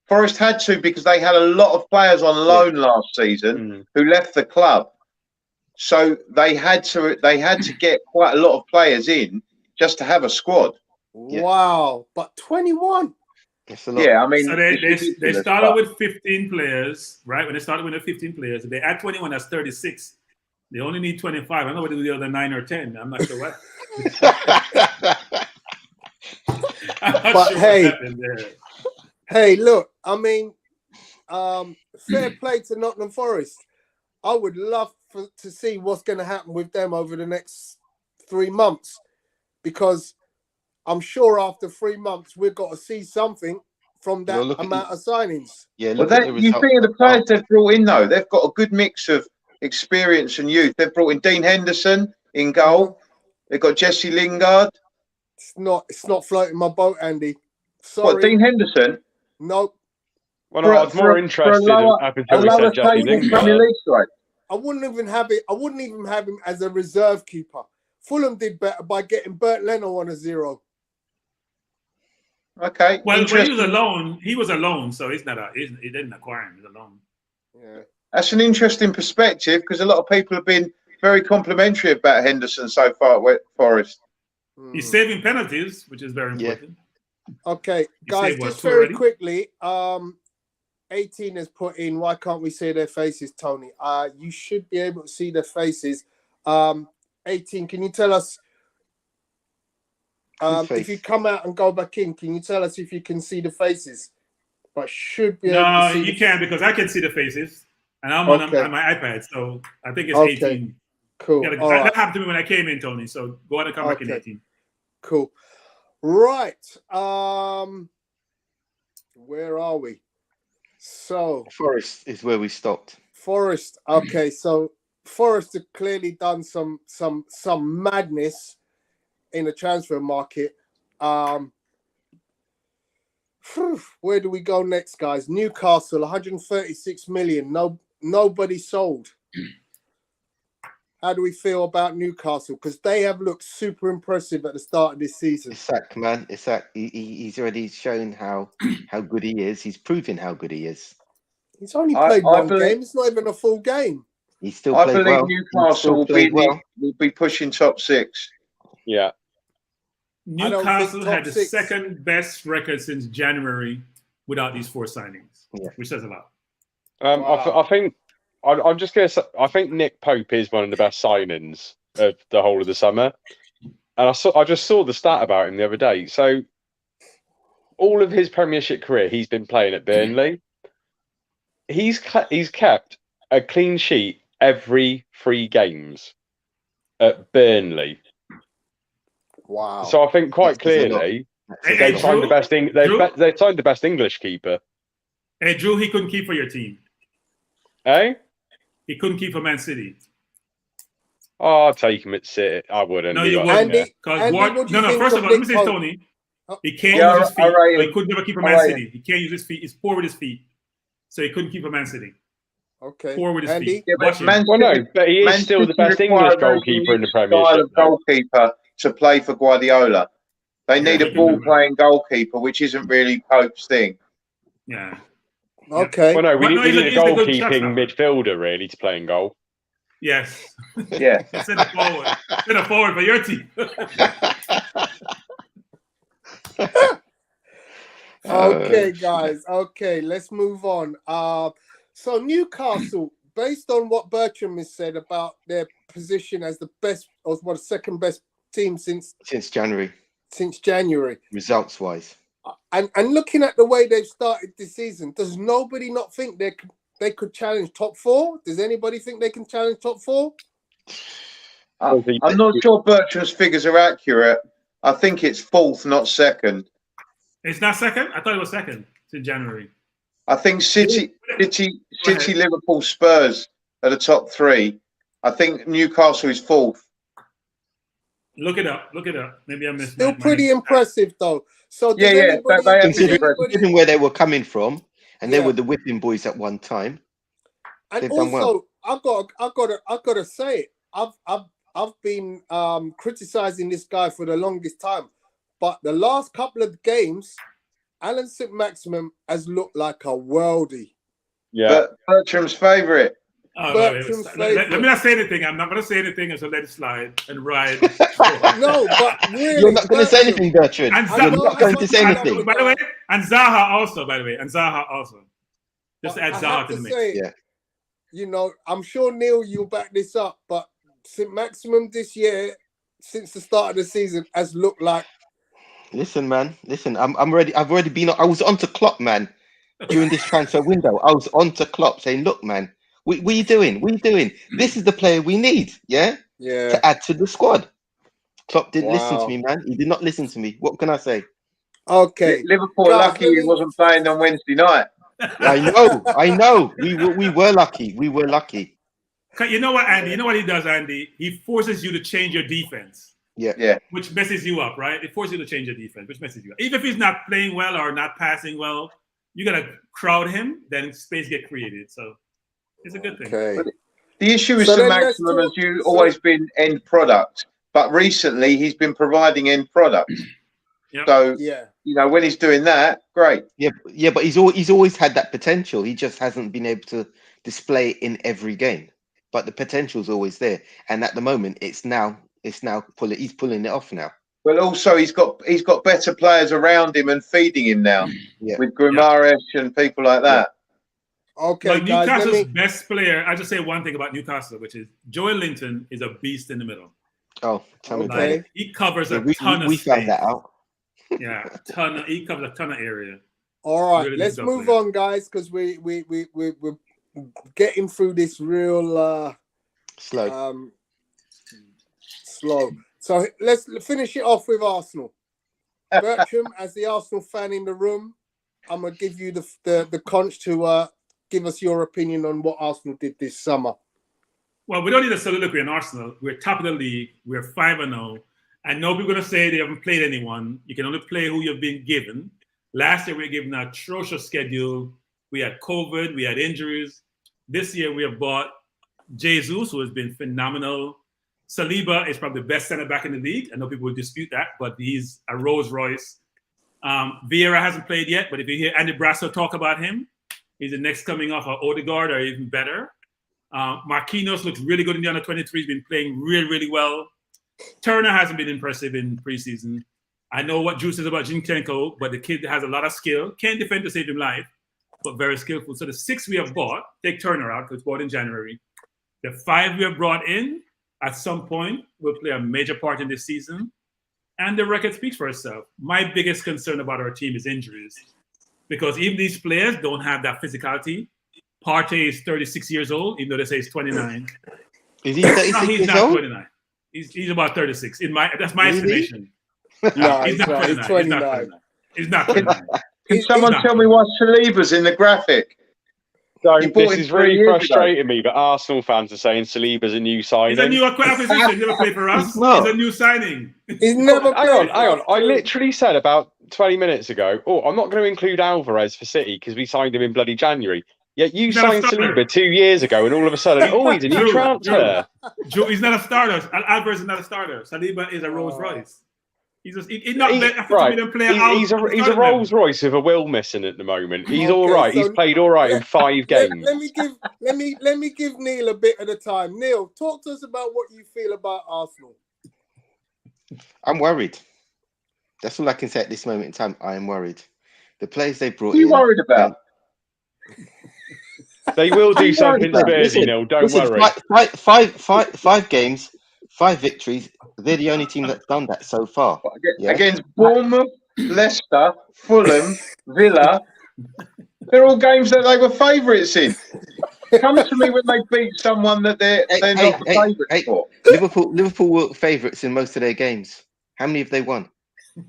Forest had to because they had a lot of players on loan last season Mm. who left the club. So they had to get quite a lot of players in just to have a squad. Yeah. Wow. But 21. It's a lot. Yeah, I mean, So it's they ridiculous, started but- with 15 players, right? When they started with the 15 players, they add 21, that's 36. They only need 25. I don't know what to do the other 9 or 10. I'm not sure what. I'm not But sure hey, what happened there. Hey, look, I mean, fair play to Nottingham Forest. I would love to see what's going to happen with them over the next 3 months, because I'm sure after 3 months we've got to see something from that Well, look at amount of signings. Yeah, Well, look at the you result. think of the players they've brought in, though. They've got a good mix of experience and youth. They've brought in Dean Henderson in goal. They've got Jesse Lingard. It's not floating my boat, Andy. Sorry. What, Dean Henderson? Nope. Well, For no, a- I was for more a- for a interested lower- up A until we lower said Jesse table Premier Lingard. League side. I wouldn't even have it. I wouldn't even have him as a reserve keeper. Fulham did better by getting Bert Leno on a 0. Okay. Well, when he interesting. was alone, so he's not he didn't acquire him. He's alone. Yeah. That's an interesting perspective because a lot of people have been very complimentary about Henderson so far at West Forest. He's saving penalties, which is very Yeah. important. Okay, You guys, saved what, just 2 very already? quickly. 18 has put in, why can't we see their faces, Tony? You should be able to see their faces. 18, can you tell us Whose if you face? come out and go back in, can you tell us if you can see the faces? But should be able No, to see you the- can't because I can see the faces, and I'm Okay. on my iPad, so I think it's Okay. 18. Cool. Yeah, All that right. happened to me when I came in, Tony. So go on and come back in Okay. 18. Cool. Right. Where are we? So Forest is where we stopped. Forest. Okay, so Forest have clearly done some madness in the transfer market. Where do we go next, guys? Newcastle, 136 million. Nobody sold. How do we feel about Newcastle? Because they have looked super impressive at the start of this season. Isak, man, Isak. He's already shown how good he is. He's proving how good he is. He's only I played one believe- game. It's not even a full game. He still I played believe well. He Newcastle still will played well. be pushing top 6. Yeah. Newcastle had top the six. second best record since January without these 4 signings, Yeah. which says a lot. I think I'm just going to say I think Nick Pope is one of the best signings of the whole of the summer, and I just saw the stat about him the other day. So all of his Premiership career, he's been playing at Burnley. He's kept a clean sheet every 3 games at Burnley. Wow. So I think quite That says a lot. clearly Hey, they've Drew, signed the best. Drew? They've signed the best English keeper. Hey, Drew, he couldn't keep for your team. Eh? He couldn't keep for Man City. Oh, I'll take him at City. I wouldn't. No, He you got- wouldn't. Andy, Because Andy, what? what do you No, think first of of all, let me Nick say, Pope? Tony. Oh. He can't Yeah, use his feet. I rate So him. he couldn't never keep for I Man rate City. He can't use his feet. He's poor with his feet. So he couldn't keep for Man City. Okay. Poor with his Andy? feet. Yeah, Watch but him. Man Well, no, City, but he is Man still the City best require English a very goalkeeper in the unique style Premiership. of though. goalkeeper to play for Guardiola. They Yeah, need he a can ball do that. playing goalkeeper, which isn't really Pope's thing. Yeah. Okay. Well, no, But we no, need a he's a good shot goalkeeping stopper. midfielder really to play in goal. Yes. Yeah. Send it forward. Send it forward for your team. Okay, guys. Okay, let's move on. So Newcastle, based on what Bertram has said about their position as the best or what second best team since January, January, results wise. and looking at the way they've started this season, does nobody not think they could challenge top 4? Does anybody think they can challenge top 4? I'm not sure Bertram's figures are accurate. I think it's 4th, not 2nd. It's not second? I thought it was second in January. I think City, Liverpool, Spurs are the top 3. I think Newcastle is 4th. Look it up. Look it up. Maybe I missed. Still pretty impressive though. So does Yeah, yeah, anybody, they have does been anybody- Considering where they were coming from, and they Yeah. were the whipping boys at one time. And They've done well. also, I've got to say it. I've been criticizing this guy for the longest time, but the last couple of games, Alan St-Maximin has looked like a worldie. Yeah. But Bertram's favourite. Oh, Bertram's let favourite. me not say anything. I'm not going to say anything, so let it slide and ride. No, but really, You're not going to say Bertram, anything, Bertrand. And You're not going to say Zaha- anything. By the way, and Zaha also. By the way, and Zaha also. Just to add I Zaha have to the to mix. say, Yeah. you know, I'm sure Neil, you'll back this up, but St-Maximin this year, since the start of the season, has looked like. Listen, man. Listen, I'm ready. I've already been. I was on to Klopp, man, during this transfer window. I was on to Klopp saying, "Look, man, what are you doing? What are you doing? This is the player we need, yeah, Yeah. to add to the squad." Klopp didn't listen Wow. to me, man. He did not listen to me. What can I say? Okay. Liverpool are Guys, lucky let he me- wasn't playing on Wednesday night. I know. We were lucky. We were lucky. You know what, Andy? You know what he does, Andy? He forces you to change your defense, Yeah. which messes you up, right? It forces you to change your defense, which messes you up. Even if he's not playing well or not passing well, you got to crowd him, then space get created. So it's a good thing. Okay. The issue with So St then let's Maximin talk- has you so- always been end product, but recently he's been providing end product. Yep. So Yeah. you know when he's doing that, great. Yeah, but he's always had that potential. He just hasn't been able to display it in every game. But the potential's always there, and at the moment, it's now he's pulling it off now. But also he's got better players around him and feeding him now Yeah. with Grimares and people like that. Okay, Like guys. Newcastle's Let me. best player, I just say one thing about Newcastle, which is Joel Linton is a beast in the middle. Oh, tell me about Okay. it. He covers Yeah, a ton of we found space. that out. Yeah, he covers a ton of area. All right, Really let's good move player. on, guys, because we're getting through this real Slow. slow. So let's finish it off with Arsenal. Bertram, as the Arsenal fan in the room, I'm gonna give you the conch to give us your opinion on what Arsenal did this summer. Well, we don't need a soliloquy in Arsenal. We're top of the league. We're 5-0. I know people are going to say they haven't played anyone. You can only play who you've been given. Last year, we were given an atrocious schedule. We had COVID. We had injuries. This year, we have bought Jesus, who has been phenomenal. Saliba is probably the best centre-back in the league. I know people will dispute that, but he's a Rolls Royce. Vieira hasn't played yet, but if you hear Andy Brasso talk about him, he's the next coming off of Odegaard or even better. Marquinhos looks really good in the under-23. He's been playing really, really well. Turner hasn't been impressive in preseason. I know what Drew says about Zinchenko, but the kid has a lot of skill. Can't defend to save him life, but very skillful. So the 6 we have bought, take Turner out, because it's bought in January. The 5 we have brought in, at some point, will play a major part in this season. And the record speaks for itself. My biggest concern about our team is injuries. Because even these players don't have that physicality. Partey is 36 years old, even though they say he's 29. Is he 36 No, he's years not old? 29. He's about 36. That's my Really? estimation. No, He's he's not not. 29. He's 29. He's not 29. Can someone tell me why Saliba's in the graphic? So You bought this him is 3 really years ago. frustrating me, but Arsenal fans are saying Saliba's a new signing. He's a new acquisition. Never played for us. He's not. He's a new signing. He's never Hang played. on. I literally said about 20 minutes ago, I'm not going to include Alvarez for City because we signed him in bloody January. Yet you He's not a signed starter. Saliba 2 years ago, and all of a sudden, he's a new Drew, transfer. Drew, he's not a starter. Alvarez is not a starter. Saliba is a Rolls Royce. He's not He's a 50 million player. He's a Rolls Royce with a wheel missing at the moment. He's Okay, all right. He's so played all right in 5 games. Let me give Neil a bit at a time. Neil, talk to us about what you feel about Arsenal. I'm worried. That's all I can say at this moment in time. I am worried. The players they brought What are you in. worried about? They will do something Listen, Spursy, Neil. Don't worry. 5 games, 5 victories. They're the only team that's done that so far. Yeah. Against Bournemouth, Leicester, Fulham, Villa. They're all games that they were favourites in. Come to me when they beat someone that they're not the favourites for. Liverpool were favourites in most of their games. How many have they won?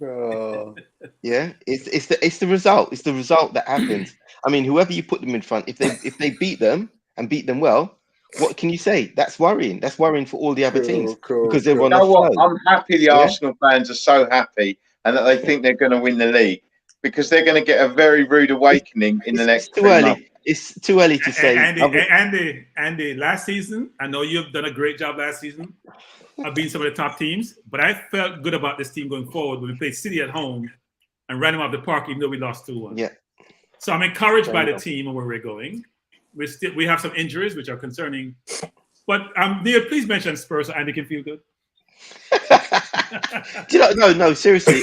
Oh. Yeah, it's the result. It's the result that happens. I mean, whoever you put them in front, if they beat them and beat them well, what can you say? That's worrying. That's worrying for all the other teams because they're on You a know what? flow. I'm happy the Arsenal fans are so happy and that they think they're going to win the league because they're going to get a very rude awakening in the next 3 months. It's too early to say. Andy, last season, I know you've done a great job last season. I've been some of the top teams, but I felt good about this team going forward when we played City at home and ran them off the park, even though we lost 2-1. Yeah. So I'm encouraged by the team and where we're going. We have some injuries which are concerning, but Neil, please mention Spurs so Andy can feel good. No, seriously.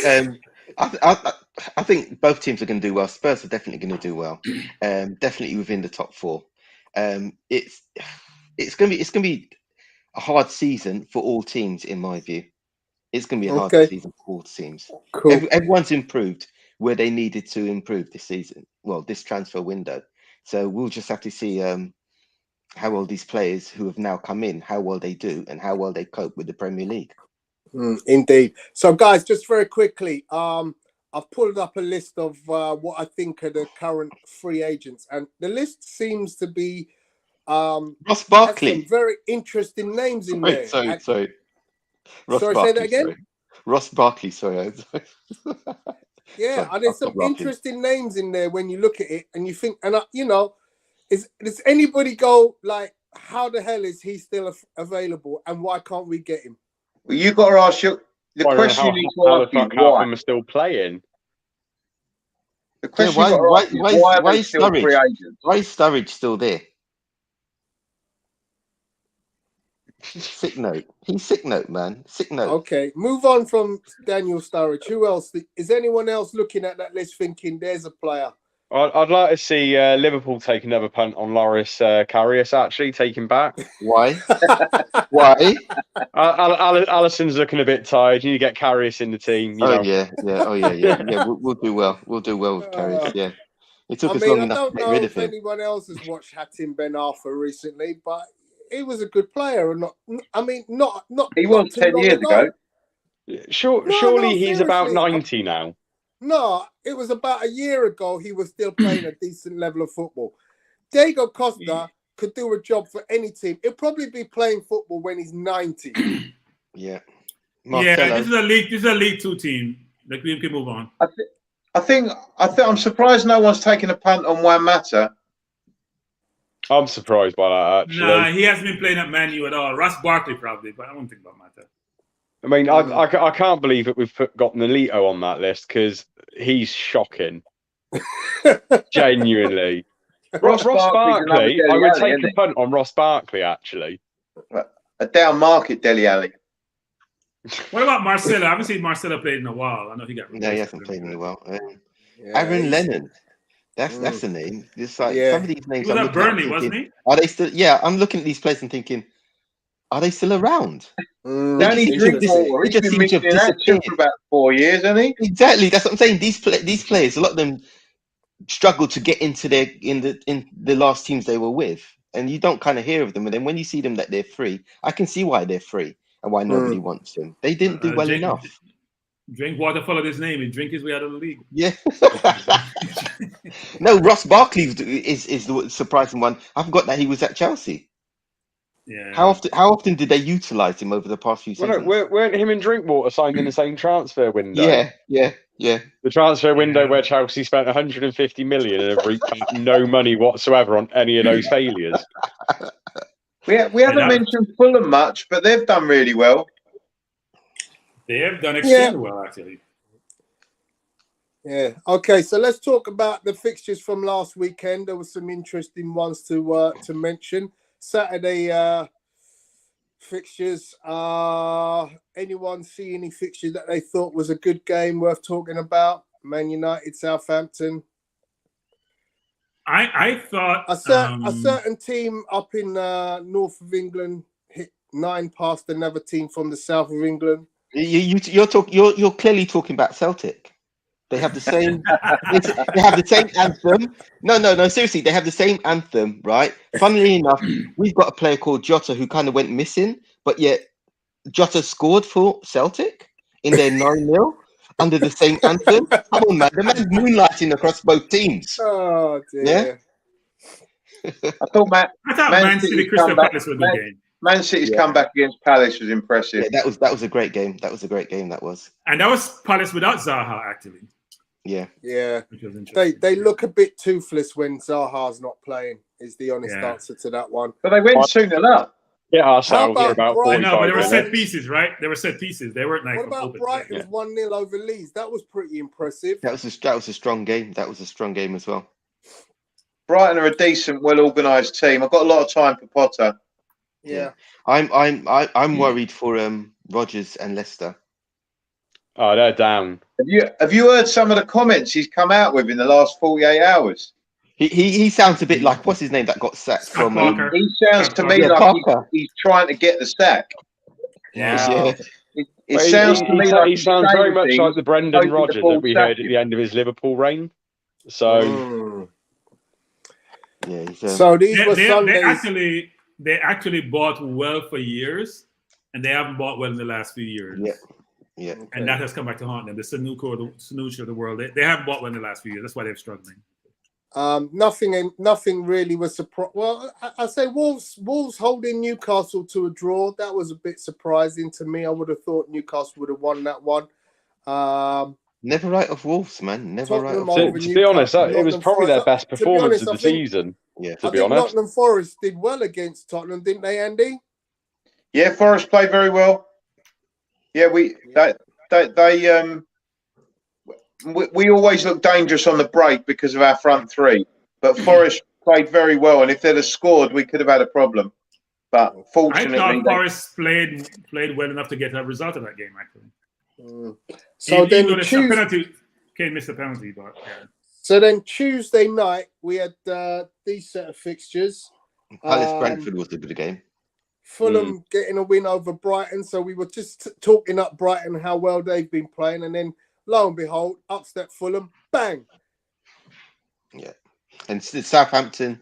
I think both teams are going to do well. Spurs are definitely going to do well. Definitely within the top 4. It's going to be a hard season for all teams, in my view. It's going to be a hard season for all teams. Cool. Everyone's improved where they needed to improve this season. Well, this transfer window. So we'll just have to see how well these players who have now come in, how well they do and how well they cope with the Premier League. Indeed. So, guys, just very quickly, I've pulled up a list of what I think are the current free agents, and the list seems to be Ross Barkley. some very interesting names in there. Sorry. Ross Barkley, say that again? Sorry. Ross Barkley, sorry. Yeah, and there's some interesting names in there when you look at it and you think, and does anybody go like, how the hell is he still available and why can't we get him? Well, you got to ask the question you need to ask is why. Are still playing? The question you got to ask is why are they still free agents? Why is Sturridge still there? Sick note. He's sick note, man. Sick note. Okay, move on from Daniel Sturridge. Who else? Is anyone else looking at that list thinking there's a player? I'd like to see Liverpool take another punt on Loris Karius, actually, take him back. Why? Why? Alisson's looking a bit tired. You need to get Karius in the team. Yeah. We'll do well. We'll do well with Karius, yeah. It took us long enough to get rid of him. I don't know if anyone else has watched Hatem Ben Arfa recently, but he was a good player. Not. He was 10 years ago. Surely he's about 90 now. No, it was about a year ago he was still playing a decent level of football. Diego Costa could do a job for any team. He'll probably be playing football when he's 90. Yeah. Marcelo. Yeah, this is a League 2 team. Like, we can move on. I think I'm surprised no one's taken a punt on Juan Mata. I'm surprised by that, actually. Nah, he hasn't been playing at Man U at all. Ross Barkley probably, but I don't think about Mata. I mean, I can't believe that we've got Nolito on that list because he's shocking. Genuinely. Ross Barkley, I would take a punt on Ross Barkley, actually. A down market Dele Alli. What about Marcelo? I haven't seen Marcelo played in a while. I know he got. No, he hasn't played really well. Yeah, Aaron he's- Lennon. That's the name. It's like Yeah. some of these names. He was I'm at looking at Burnley, wasn't thinking, he? are they still? Yeah, I'm looking at these players and thinking, are they still around? Mm. They Danny just seem to- Drinkwater, they he's just been seem to missing have in action disappeared. for about 4 years, hasn't he? Exactly. That's what I'm saying. These players, a lot of them struggle to get into in the last teams they were with, and you don't kind of hear of them. And then when you see them that they're free, I can see why they're free and why nobody wants them. They didn't do well enough. Drinkwater followed his name. He drink his way out of the league. Yeah. No, Ross Barkley is the surprising one. I forgot that he was at Chelsea. Yeah. How often did they utilize him over the past few seasons? Weren't him and Drinkwater signed in the same transfer window? Yeah. The transfer window where Chelsea spent 150 million and have reaped no money whatsoever on any of those failures. We haven't mentioned Fulham much, but they've done really well. They have done extremely well, actually. Yeah. Okay. So let's talk about the fixtures from last weekend. There were some interesting ones to mention. Saturday fixtures. Anyone see any fixture that they thought was a good game worth talking about? Man United, Southampton. I thought A certain team up in north of England hit 9 past another team from the south of England. You're clearly talking about Celtic. They have the same. They have the same anthem. No. Seriously, they have the same anthem, right? Funnily enough, we've got a player called Jota who kind of went missing, but yet Jota scored for Celtic in their 9-0 under the same anthem. Come on, man! The man's moonlighting across both teams. Oh dear. Yeah. I thought Man City Crystal Palace was a good game. Man City's comeback against Palace was impressive. Yeah, that was a great game. That was. And that was Palace without Zaha, actually. Yeah. Which was interesting. They look a bit toothless when Zaha's not playing, is the honest answer to that one. But they went 2-0 up. Yeah, ourselves about for about Brighton? 45 No, but they were minutes. set pieces, right? They were set pieces. They weren't like What about open. Brighton's 1-0 over Leeds? That was pretty impressive. That was a strong game. That was a strong game as well. Brighton are a decent, well-organised team. I've got a lot of time for Potter. Yeah. I'm worried for Rodgers and Leicester. Oh, they're down. Have you heard some of the comments he's come out with in the last 48 hours? He sounds a bit like, what's his name that got sacked Scott from Parker. He sounds to me Yeah, like Parker. he's trying to get the sack. Yeah. It sounds to me like he he's sounds saying very much things, like the Brendan hoping the Rodgers ball that we heard at taps the end of his Liverpool reign. So Yeah, he's, So these were They Sundays. actually bought well for years, and they haven't bought well in the last few years. Yeah. And that has come back to haunt them. The Snooker of the world. They haven't bought well in the last few years. That's why they're struggling. Nothing really was surprised. Well, I say Wolves holding Newcastle to a draw. That was a bit surprising to me. I would have thought Newcastle would have won that one. Never write off Wolves, man. Never write Tottenham off over Wolves. To be honest, it was Nottingham probably their Forest. best performance honest, of I the think- season. Yeah. To I be think honest, Nottingham Forest did well against Tottenham, didn't they, Andy? Yeah, Forest played very well. Yeah, we always look dangerous on the break because of our front three. But Forest played very well, and if they'd have scored, we could have had a problem. But I fortunately, thought Forest played well enough to get a result of that game, actually. So Even though the penalty, Kane missed the penalty, but yeah. So then Tuesday night we had these set of fixtures. Palace Brentford was a good game. Fulham getting a win over Brighton. So we were just talking up Brighton, how well they've been playing, and then lo and behold, up step Fulham, bang. Yeah. And Southampton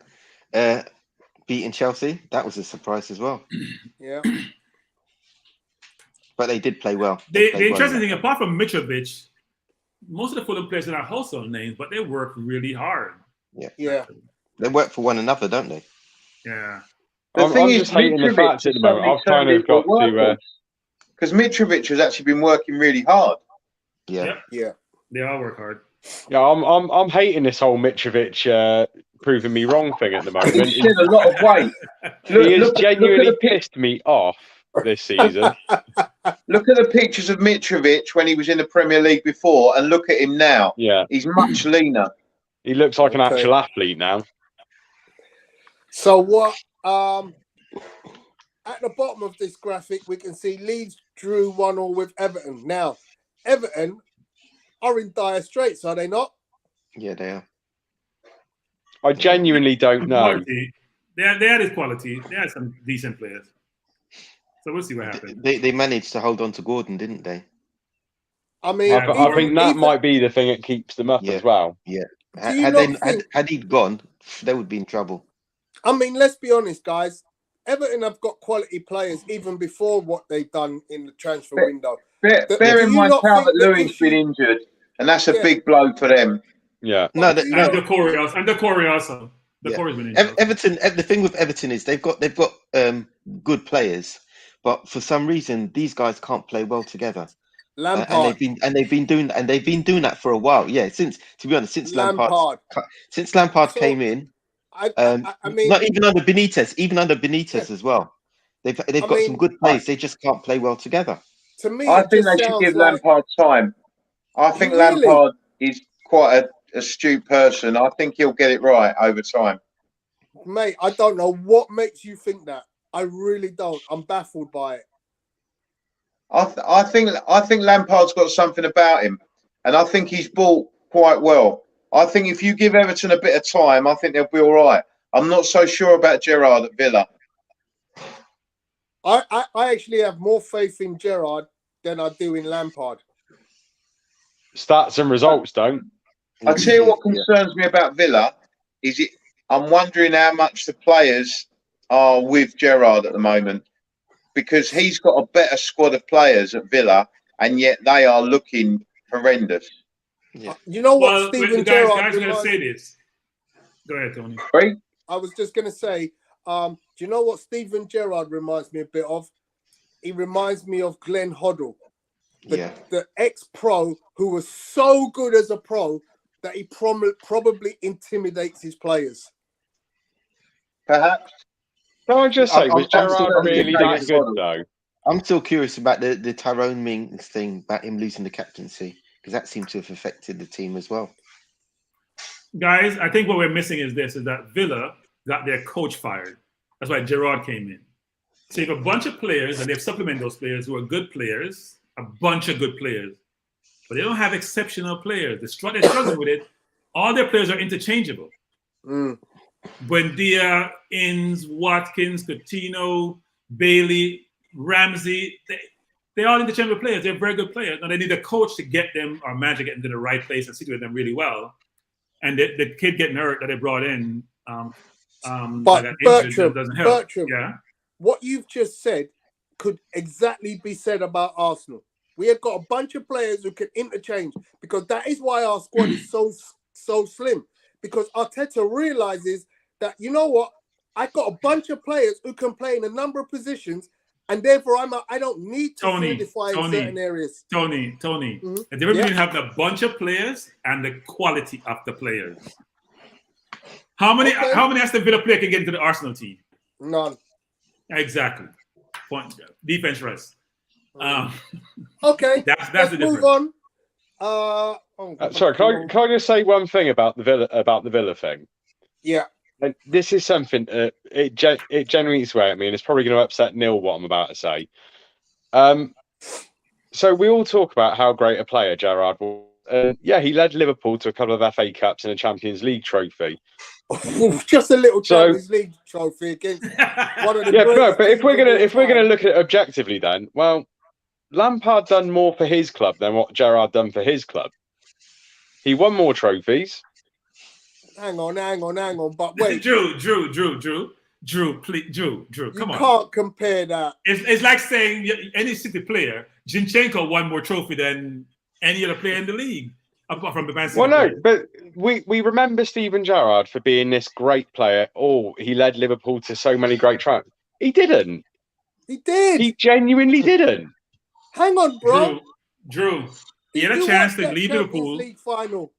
beating Chelsea. That was a surprise as well. Yeah. But they did play well. The played well. interesting thing, apart from Mitrovic, most of the Fulham players are not household names, but they work really hard. Yeah. They work for one another, don't they? Yeah. the thing I'm is, just hating the Mitrovic fact at the moment. suddenly I've kind turned of got into a to. workhorse. Because Mitrovic has actually been working really hard. Yeah. Yep. Yeah. They all work hard. Yeah, I'm hating this whole Mitrovic proving me wrong thing at the moment. He's shed a lot of weight. He has Look at genuinely the pic- pissed me off this season. Look at the pictures of Mitrovic when he was in the Premier League before, and look at him now. Yeah, He's much leaner. he looks like an Okay. actual athlete now. So what at the bottom of this graphic, we can see Leeds drew 1-1 with Everton. Now, Everton are in dire straits, are they not? Yeah, they are. I genuinely don't know. Quality. They had his quality. They had some decent players. So we'll see what happens. They managed to hold on to Gordon, didn't they? I mean, Yeah, I think that might be the thing that keeps them up Yeah. as well. Yeah. Do you Had not think- he gone, they would be in trouble. I mean, let's be honest, guys. Everton have got quality players even before what they've done in the transfer window. Bear in do you mind not Calvert think the Lewin's been issue- injured, and that's a Yeah. big blow for them. Yeah. No, do you And not- the Corey also. The Yeah. Corey's been injured. Everton. The thing with Everton is they've got good players, but for some reason these guys can't play well together. Lampard. And they've been doing that for a while. Yeah, since Lampard So, came in. I mean, Not even under Benitez, as well. They've got some good players. They just can't play well together. to me, I it think just they should sounds give like, Lampard time. I think Really? Lampard is quite an astute person. I think he'll get it right over time. mate, I don't know what makes you think that. I really don't. I'm baffled by it. I think Lampard's got something about him, and I think he's bought quite well. I think if you give Everton a bit of time, I think they'll be all right. I'm not so sure about Gerrard at Villa. I actually have more faith in Gerrard than I do in Lampard. Stats and results don't. I tell you what concerns me about Villa is it. I'm wondering how much the players are with Gerrard at the moment, because he's got a better squad of players at Villa, and yet they are looking horrendous. Yeah. You know what, Well, Steven guys, Gerrard I'm going to reminds- say this. Go ahead, Tony. Right? I was just going to say, do you know what Steven Gerrard reminds me a bit of? He reminds me of Glenn Hoddle, the ex-pro who was so good as a pro that he probably intimidates his players. Perhaps. Can I just say, was I'm still Gerrard really that thinking good David though? I'm still curious about the Tyrone Mings thing, about him losing the captaincy, because that seemed to have affected the team as well. Guys, I think what we're missing is that Villa got their coach fired. That's why Gerrard came in. So you have a bunch of players, and they've supplemented those players who are good players, a bunch of good players. But they don't have exceptional players. They're struggling with it. All their players are interchangeable. Mm. Buendia, Inns, Watkins, Coutinho, Bailey, Ramsey, they're all interchangeable players. They're very good players. Now they need a coach to get them, or manager get them to the right place and situate them really well. And the kid getting hurt that they brought in, But that got injured, Bertram, doesn't help. Bertram, Yeah. what you've just said could exactly be said about Arsenal. We have got a bunch of players who can interchange, because that is why our squad is so slim. Because Arteta realizes that, you know what, I got a bunch of players who can play in a number of positions, and therefore I don't need to solidify in certain areas. Tony, Mhm. the difference between having a bunch of players and the quality of the players. How many Aston Villa players can get into the Arsenal team? None. Exactly. Point. Defense rest. Okay, That's let's the move difference. on. Sorry, can I just say one thing about the Villa thing? Yeah. And this is something it genuinely swear at me, and it's probably going to upset Neil what I'm about to say. So we all talk about how great a player Gerrard was. Yeah, he led Liverpool to a couple of FA Cups and a Champions League trophy. Just a little So- Champions League trophy against one of the Yeah, no, greatest but if we're teams of all gonna time. look at it objectively, then Lampard done more for his club than what Gerrard done for his club. He won more trophies. Hang on. But wait, Drew, please, Drew, you come on. can't compare that. It's like saying any City player, Zinchenko won more trophy than any other player in the league, apart from the Man City. Well, no, player. but we remember Steven Gerrard for being this great player. Oh, he led Liverpool to so many great triumphs. He didn't. He did. He genuinely didn't. Hang on, bro. Drew, he Did had a you chance watch to that lead Champions Liverpool. League final.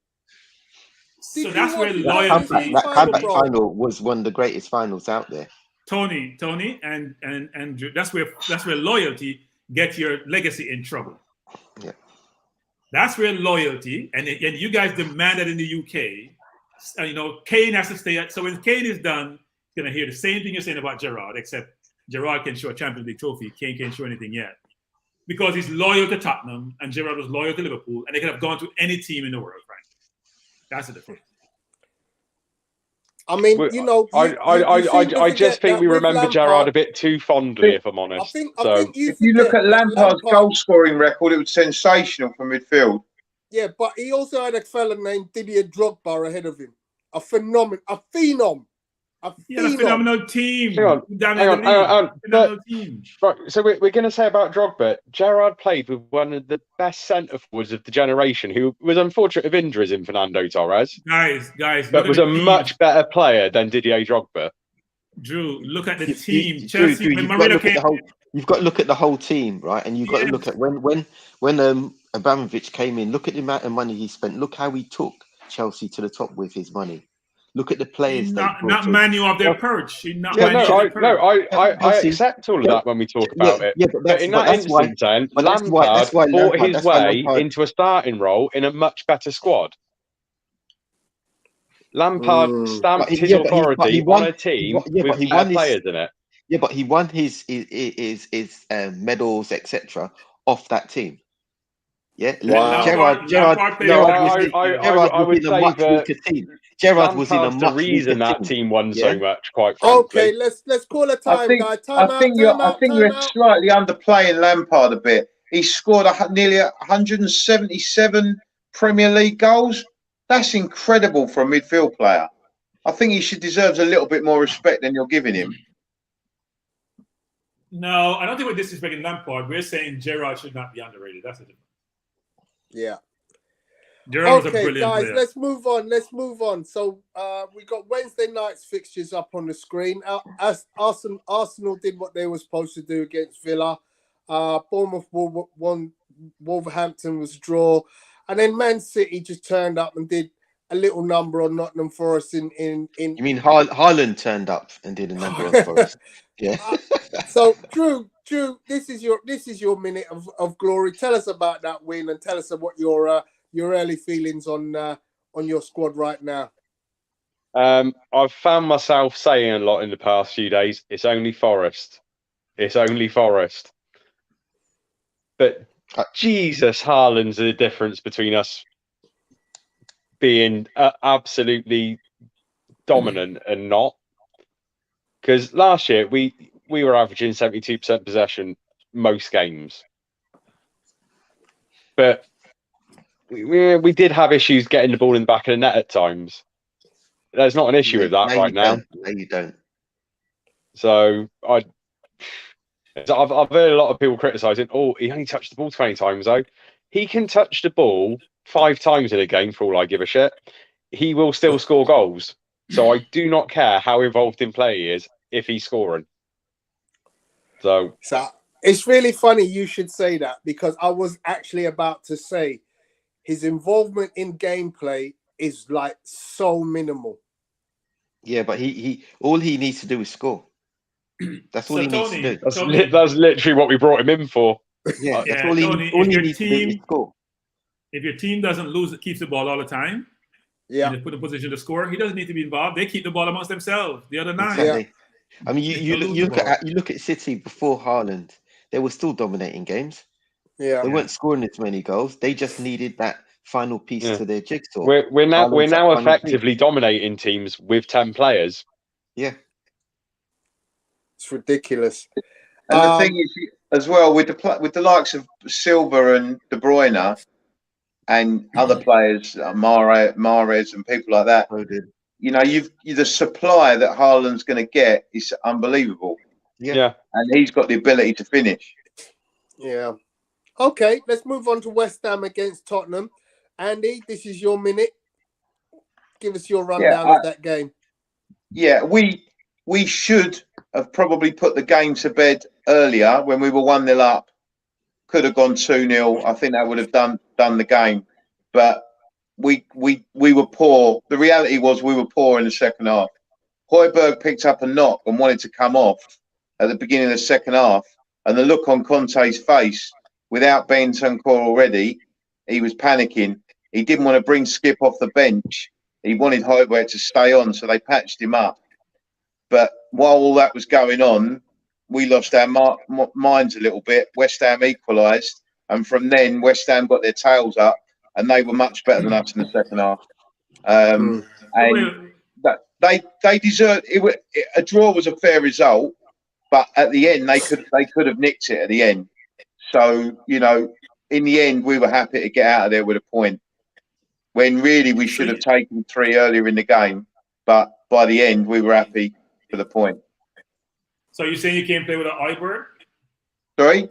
So Did that's you where watch loyalty. That comeback bro? final was one of the greatest finals out there. Tony, and Drew, that's where loyalty gets your legacy in trouble. Yeah. That's where loyalty, and you guys demand that in the UK. You know, Kane has to stay. So when Kane is done, you're gonna hear the same thing you're saying about Gerrard, except Gerrard can show a Champions League trophy. Kane can't show anything yet. Because he's loyal to Tottenham and Gerrard was loyal to Liverpool, and they could have gone to any team in the world, right? That's the difference. I mean, you know, I just think we remember Lampard, Gerrard a bit too fondly, if I'm honest. I think if you look at Lampard's goal scoring record, it was sensational from midfield. Yeah, but he also had a fella named Didier Drogba ahead of him. A phenom. Yeah, a phenomenal team. Hang on. Right, so we're going to say about Drogba, Gerrard played with one of the best centre-forwards of the generation, who was unfortunate of injuries in Fernando Torres. Guys. But was a much better player than Didier Drogba. Drew, look at the team. Chelsea, you've got to look at the whole team, right? And you've got to look at when Abramovich came in, look at the amount of money he spent. Look how he took Chelsea to the top with his money. Look at the players. Not Manu off their perch. I accept all of that when we talk about it. But in that instance, Lampard bought his way into a starting role in a much better squad. Lampard stamped his authority on a team with better players in it. Yeah, but he won his medals, etc., off that team. Yeah, Gerrard was in a much weaker team. Gerrard was in a much reason that team won so much. Quite frankly. Okay, let's call a time, guys. I think you're slightly underplaying Lampard a bit. He scored nearly 177 Premier League goals. That's incredible for a midfield player. I think he deserves a little bit more respect than you're giving him. No, I don't think we're disrespecting Lampard. We're saying Gerrard should not be underrated. That's the difference. Yeah. Gerrard was a brilliant guys, player. let's move on. So we got Wednesday night's fixtures up on the screen. As Arsenal did what they were supposed to do against Villa. Bournemouth won. Wolverhampton was a draw. And then Man City just turned up and did a little number on Nottingham Forest in. You mean Haaland turned up and did a number on Forest? Yeah. So Drew, this is your minute of glory. Tell us about that win and tell us what your early feelings on your squad right now. I've found myself saying a lot in the past few days. It's only Forest. But Jesus, Haaland's the difference between us being absolutely dominant and not. Because last year we were averaging 72% possession most games, but we did have issues getting the ball in the back of the net at times. There's not an issue with that right now. No, you don't. So I've heard a lot of people criticising. Oh, he only touched the ball 20 times though. He can touch the ball 5 times in a game for all I give a shit. He will still score goals. So I do not care how involved in play he is if he's scoring. So it's really funny you should say that, because I was actually about to say his involvement in gameplay is like so minimal. Yeah, but he all he needs to do is score. That's all he needs to do. That's literally what we brought him in for. Yeah, that's all he needs to do is score. If your team doesn't keeps the ball all the time, and put in position to score, he doesn't need to be involved. They keep the ball amongst themselves. The other 9. Exactly. Yeah. I mean, you look at City before Haaland. They were still dominating games. Yeah, they weren't scoring as many goals. They just needed that final piece to their jigsaw. We're now effectively dominating teams with 10 players. Yeah, it's ridiculous. And the thing is, as well, with the likes of Silva and De Bruyne and other players, Mahrez and people like that, you know, the supply that Haaland's going to get is unbelievable. Yeah, and he's got the ability to finish. Yeah. Okay, let's move on to West Ham against Tottenham. Andy, this is your minute. Give us your rundown of that game. Yeah, we should have probably put the game to bed earlier when we were 1-0 up. Could have gone 2-0. I think that would have done the game. But we were poor. The reality was we were poor in the second half. Højbjerg picked up a knock and wanted to come off at the beginning of the second half. And the look on Conte's face, without Bentancur already, he was panicking. He didn't want to bring Skip off the bench. He wanted Højbjerg to stay on, so they patched him up. But while all that was going on, we lost our minds a little bit. West Ham equalised, and from then West Ham got their tails up, and they were much better than us in the second half. And they deserved it. A draw was a fair result, but at the end they could have nicked it at the end. So in the end we were happy to get out of there with a point, when really we should have taken 3 earlier in the game. But by the end we were happy for the point. So you're saying you can't play without Højbjerg? Sorry?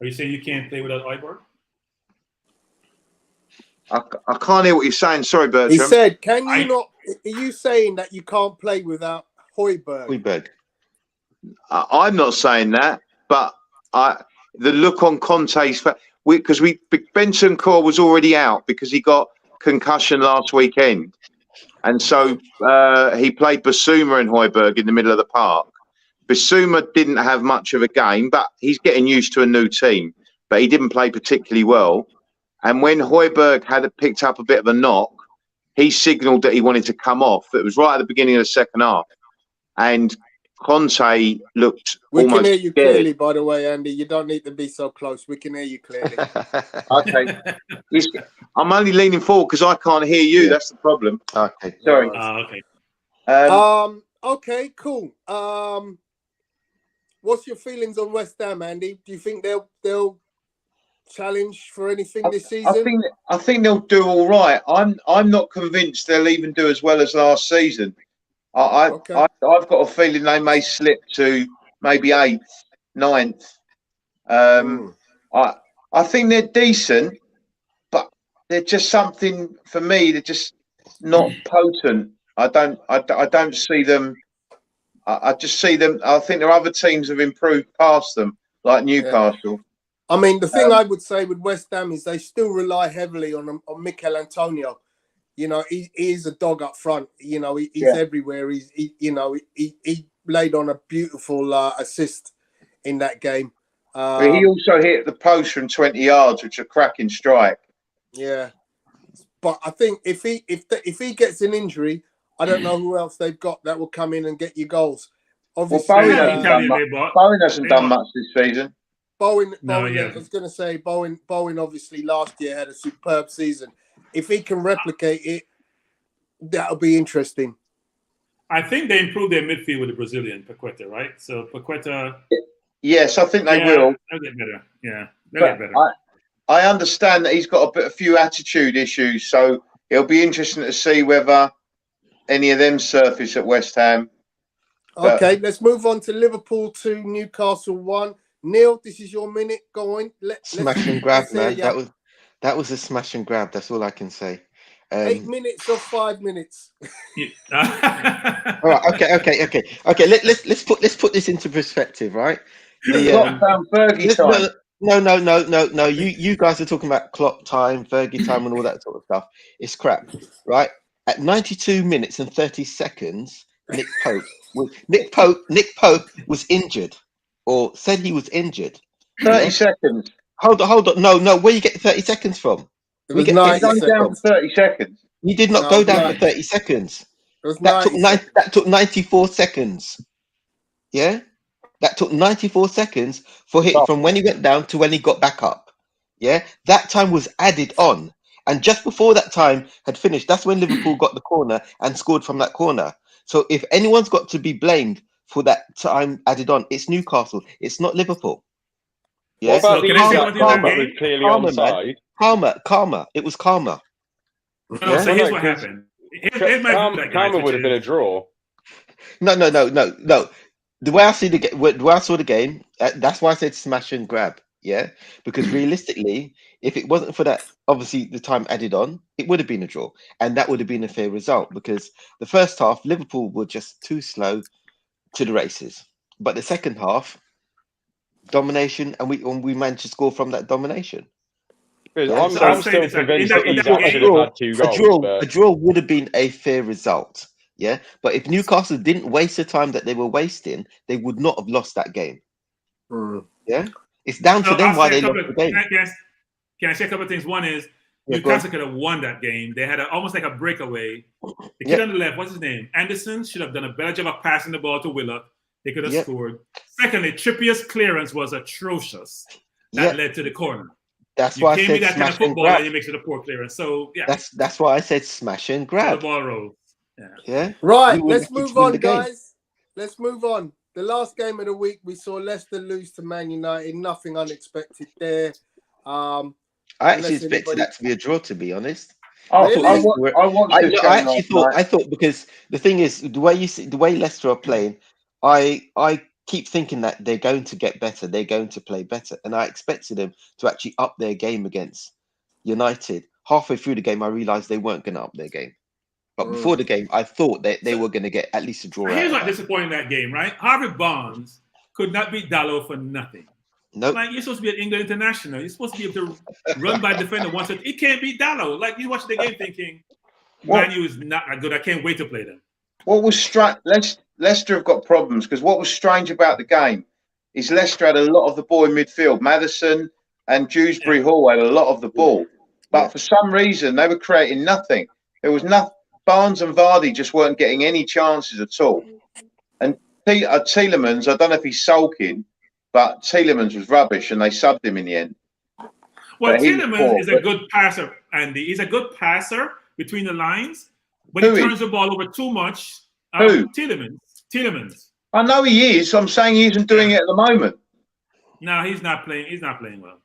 Are you saying you can't play without Højbjerg? I can't hear what you're saying. Sorry, Bertram. He said, "Can you not? Are you saying that you can't play without Højbjerg?" I'm not saying that, but the look on Conte's face, because Bentancur was already out because he got concussion last weekend, and so he played Bissouma and Højbjerg in the middle of the park. Bissouma didn't have much of a game, but he's getting used to a new team. But he didn't play particularly well. And when Højbjerg had picked up a bit of a knock, he signalled that he wanted to come off. It was right at the beginning of the second half. And Conte looked We almost can hear you scared. clearly, by the way, Andy. You don't need to be so close. We can hear you clearly. Okay. I'm only leaning forward because I can't hear you. Yeah. That's the problem. Okay. Sorry. Okay. Okay, cool. What's your feelings on West Ham, Andy? Do you think they'll challenge for anything this season? I think they'll do all right. I'm not convinced they'll even do as well as last season. I've got a feeling they may slip to maybe 8th, 9th. I think they're decent, but they're just something for me. They're just not potent. I don't see them. I just see them. I think there are other teams have improved past them, like Newcastle. Yeah. I mean, the thing I would say with West Ham is they still rely heavily on Mikel Antonio. He is a dog up front. He's everywhere. He laid on a beautiful assist in that game. He also hit the post from 20 yards, which is a cracking strike. Yeah, but I think if he gets an injury, I don't know who else they've got that will come in and get you goals. Obviously, Bowen hasn't done much this season. Bowen, I was going to say Bowen obviously last year had a superb season. If he can replicate it, that'll be interesting. I think they improved their midfield with the Brazilian, Paqueta, right? So Paqueta... Yes, I think they will. They'll get better. Yeah, they'll get better. I understand that he's got a few attitude issues, so it'll be interesting to see whether any of them surface at West Ham. Okay, let's move on to Liverpool 2, Newcastle 1. Neil, this is your minute. Go on. Smash and grab, man. That was a smash and grab. That's all I can say. 8 minutes or 5 minutes. All right. Okay. Let's put this into perspective, right? No. You guys are talking about Klopp time, Fergie time, and all that sort of stuff. It's crap, right? At 92 minutes and 30 seconds, Nick Pope was injured, or said he was injured. 30 seconds. Hold on. No. Where you get 30 seconds from? It was 90 seconds. Down for 30 seconds. He did not go down for 30 seconds. That took 94 seconds. Yeah? That took 94 seconds from when he went down to when he got back up. Yeah? That time was added on. And just before that time had finished, that's when Liverpool got the corner and scored from that corner. So if anyone's got to be blamed for that time added on, it's Newcastle. It's not Liverpool. Yeah? What about the clearly onside? Karma. It was karma. No, so here's what happened. Karma would have been a draw. No. The way I saw the game, that's why I said smash and grab. Yeah, because realistically, if it wasn't for that, obviously the time added on, it would have been a draw, and that would have been a fair result. Because the first half, Liverpool were just too slow to the races, but the second half, domination, and we managed to score from that domination. I'm still convinced that Isak should have had 2 goals. A draw would have been a fair result. Yeah, but if Newcastle didn't waste the time that they were wasting, they would not have lost that game. Yeah, it's down to them why they lost the game. Can I say a couple of things? One is Newcastle could have won that game. They had almost like a breakaway. The kid on the left, what's his name? Anderson should have done a better job of passing the ball to Willock. They could have Yep. scored. Secondly, Trippier's clearance was atrocious. That Yeah, led to the corner. that's You why I can't be said that kind of smash and footballer grab. and you make it a poor clearance. So yeah, That's why I said smash and so the grab. ball rolls. Yeah. Yeah, Right, we were let's lucky move to win on, the game. guys. Let's move on. The last game of the week, we saw Leicester lose to Man United. Nothing unexpected there. I actually Unless expected anybody- that to be a draw, to be honest. Really? I watched I, this no, game I actually last thought. night. I thought because the thing is, the way the way Leicester are playing, I keep thinking that they're going to get better. They're going to play better, and I expected them to actually up their game against United. Halfway through the game, I realised they weren't going to up their game. But before the game, I thought that they were going to get at least a draw. Here's out what of that. disappointed in that game, right? Harvey Barnes could not beat Dalot for nothing. Nope. Like, you're supposed to be at England International. You're supposed to be able to run by defender once. It can't beat Dalot. Like, you watch the game thinking, What? Man U is not that good. I can't wait to play them. What was strange? Leicester have got problems because what was strange about the game is Leicester had a lot of the ball in midfield. Maddison and Dewsbury Hall had a lot of the ball, but Yeah. for some reason they were creating nothing. There was nothing. Barnes and Vardy just weren't getting any chances at all. And Tielemans, I don't know if he's sulking, but Tielemans was rubbish, and they subbed him in the end. Well, But he was Tielemans poor, is a but- good passer, Andy. He's a good passer between the lines. When Who he is? turns the ball over too much, Who? Tielemans. I know he is. I'm saying he isn't doing it at the moment. No, he's not playing. He's not playing well.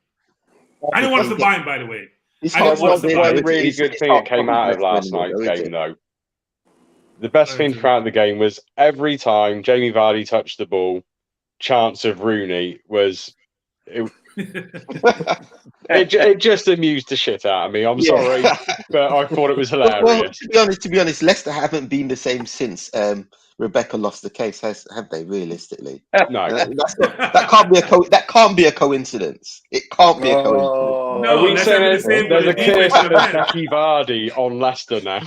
I didn't want us to buy him, by the way. It's I hard didn't to want say, to though. buy One It's- really it's- good it's thing hard that came to out of explain last it, night's though, is game, it? though. The best Very thing true. throughout the game was every time Jamie Vardy touched the ball, chance of Rooney was. It just amused the shit out of me. I'm Yeah. sorry, but I thought it was Well, hilarious. to be honest, Leicester haven't been the same since Rebecca lost the case, have they? Realistically, No. that can't be a coincidence. It can't be a coincidence. Oh. No, Are we let's saying have it the same there's for a the defense curse of of the match. Becky Vardy on Leicester now?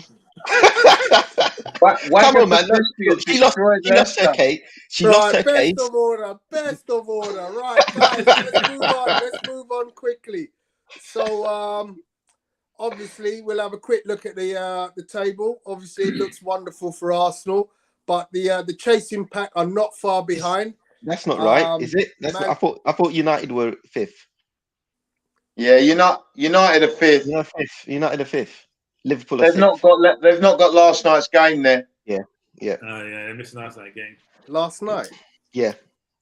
Come on, man! Look, she lost her case. She lost her case. Best of order. Right, guys, let's move on quickly. So, obviously, we'll have a quick look at the table. Obviously, it looks wonderful for Arsenal, but the chasing pack are not far behind. That's not right, is it? Man- I thought United were fifth. Yeah, United are fifth. United are fifth. Liverpool are They've sixth. they've not got last night's game there. Oh yeah, I missed last night game. Last night. Yeah,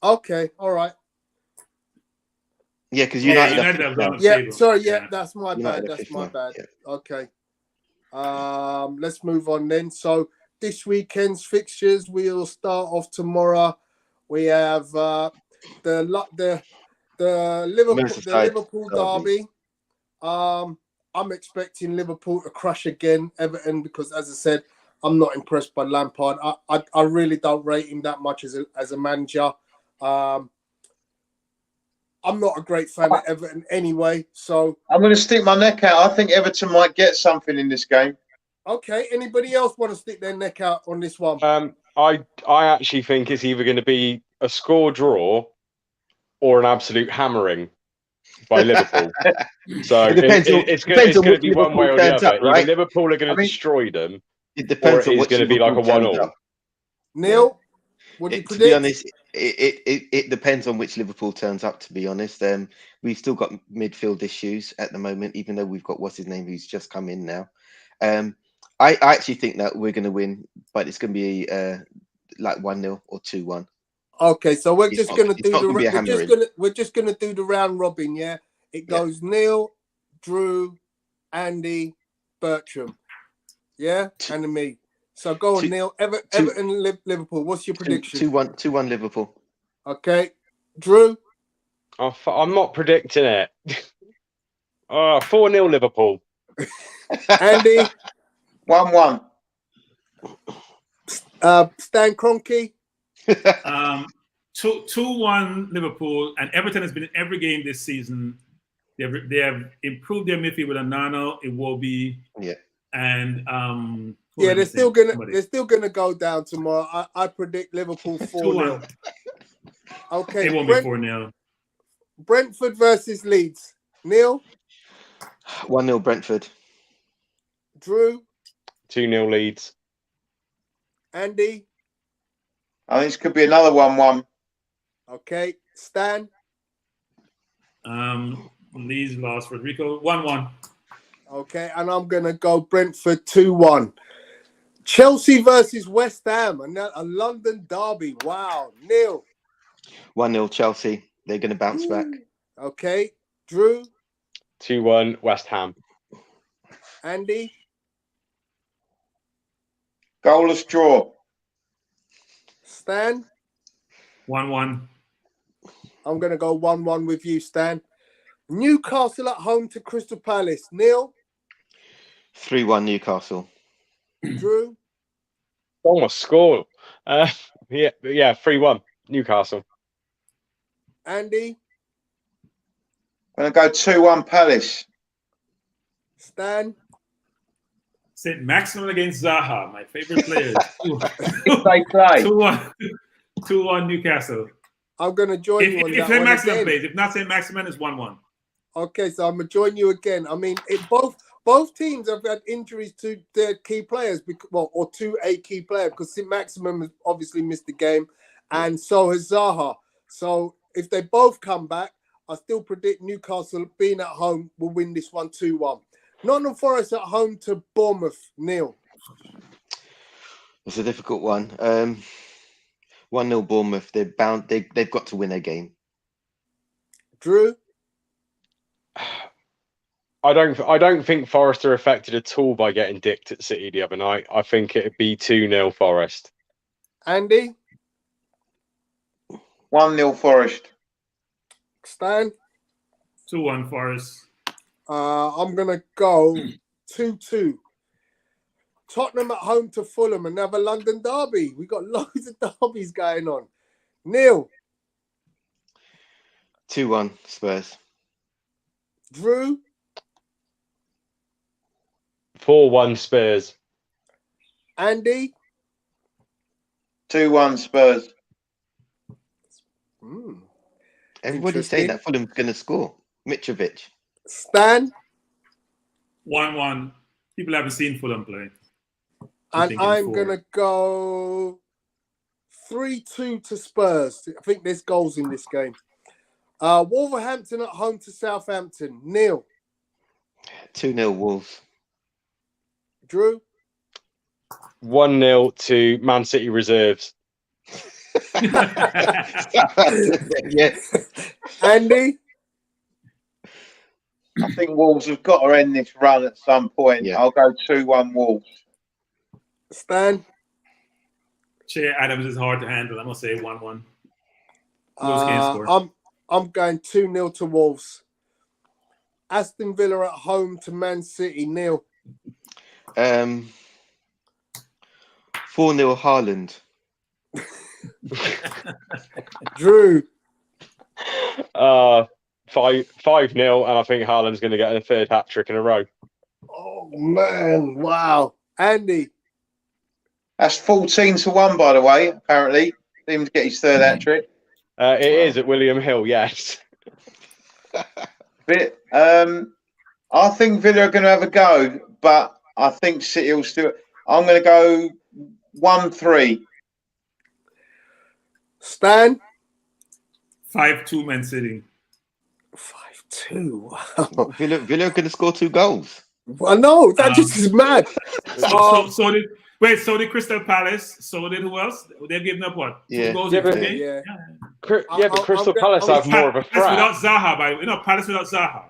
Okay, all right. yeah, because Yeah, United. United are have fifth done now. it. Yeah, Table. sorry, Yeah. that's my United bad. are That's fifth my now, bad. yeah. Okay. Let's move on then. So this weekend's fixtures, we'll start off tomorrow. We have the Liverpool derby. I'm expecting Liverpool to crush again Everton because, as I said, I'm not impressed by Lampard. I really don't rate him that much as a manager. I'm not a great fan of Everton anyway. So I'm going to stick my neck out. I think Everton might get something in this game. okay, anybody else want to stick their neck out on this one? I actually think it's either going to be a score draw or an absolute hammering by Liverpool. So It depends on- it's depends on going to which be one way or Liverpool the turns other. up, right? Either Liverpool are going I to mean- destroy them, It or depends on it's which going to be like a Liverpool turns 1-1. up. Neil, what do you To predict? be honest, it depends on which Liverpool turns up. To be honest, we've still got midfield issues at the moment, even though we've got what's his name who's just come in now. I actually think that we're going to win, but it's going to be like 1-0 or 2-1. Okay, so we're It's just not- gonna it's do not the gonna be a hammering. we're just gonna do the round robin. Yeah, it Yeah. goes Neil, Drew, Andy, Bertram. Yeah, and me. So go on, Two- Neil. two- Everton, Liverpool. What's your prediction? 2-1 Liverpool. Okay, Drew. I'm not predicting it. 4-0 Liverpool. Andy, 1-1. Stan Kroenke. 2-1 Liverpool, and Everton has been in every game this season. They have improved their midfield with Onana, Iwobi, Yeah. and who Yeah, am I they're still missing? gonna Somebody. they're still gonna go down tomorrow. I predict Liverpool 4-0. 2-1. Okay, It won't be 4-0. Brentford versus Leeds. Neil, 1-0 Brentford. Drew, 2-0 Leeds. Andy. I think this could be another 1-1. Okay, Stan. Leeds lost. Rodrigo 1-1. Okay, and I'm gonna go Brentford 2-1. Chelsea versus West Ham, a London derby. Wow, Neil. 1-0 Chelsea. They're going to bounce back. Okay, Drew, 2-1 West Ham. Andy, Goalless draw. Stan. 1-1. I'm gonna go 1-1 with you, Stan. Newcastle at home to Crystal Palace. Neil, 3-1 Newcastle. Drew, Almost score. Yeah, 3-1 Newcastle. Andy, I'm going to go 2-1 Palace. Stan. St. Maximin against Zaha, my favorite players. If they play. 2-1 Newcastle. I'm gonna join you on If that St. one Maximin again. plays, if not St. Maximin, it's 1-1. Okay, so I'm gonna join you again. I mean, both teams have had injuries to their key players, or to a key player, because St. Maximum has obviously missed the game, and so has Zaha. So if they both come back, I still predict Newcastle being at home will win this one 2-1. Nottingham Forest at home to Bournemouth. Neil. It's a difficult one. 1-0 Bournemouth. They've got to win their game. Drew. I don't think Forest are affected at all by getting dicked at City the other night. I think it'd be 2-0 Forest. Andy. 1-0 Forest. Stan. 2-1 Forest. I'm gonna go 2-2. Tottenham at home to Fulham, another London derby. We got loads of derbies going on. Neil. 2-1 Spurs. Drew. 4-1 Spurs. Andy. 2-1 Spurs. Everybody's saying that Fulham's going to score. Mitrovic. Stan. 1-1. People haven't seen Fulham play. And I'm going to go 3-2 to Spurs. I think there's goals in this game. Wolverhampton at home to Southampton. Neil. 2-0 Wolves. Drew. 1-0 to Man City reserves. Yeah. Andy. I think Wolves have got to end this run at some point. Yeah. I'll go 2-1 Wolves. Stan. Che Adams is hard to handle. I'm going to say 1-1. Wolves can't score. I'm going 2-0 to Wolves. Aston Villa at home to Man City. Neil. 4-0 Haaland. Drew. 5-0, and I think Haaland's going to get a third hat trick in a row. Oh man! Wow. Andy. That's 14-1, by the way, apparently. For him to get his third hat trick. It is at William Hill, yes. But, I think Villa are going to have a go, but I think City will still. I'm going to go 1-3. Stan. 5-2 Man City. 5-2. Wow. Villa are going to score 2 goals. I know that just is mad. So did Crystal Palace. So did who else? They've given up what? 2 goals in 2 games? Yeah. But Crystal Palace have more of a threat. Without Zaha, by the way. No, Palace without Zaha.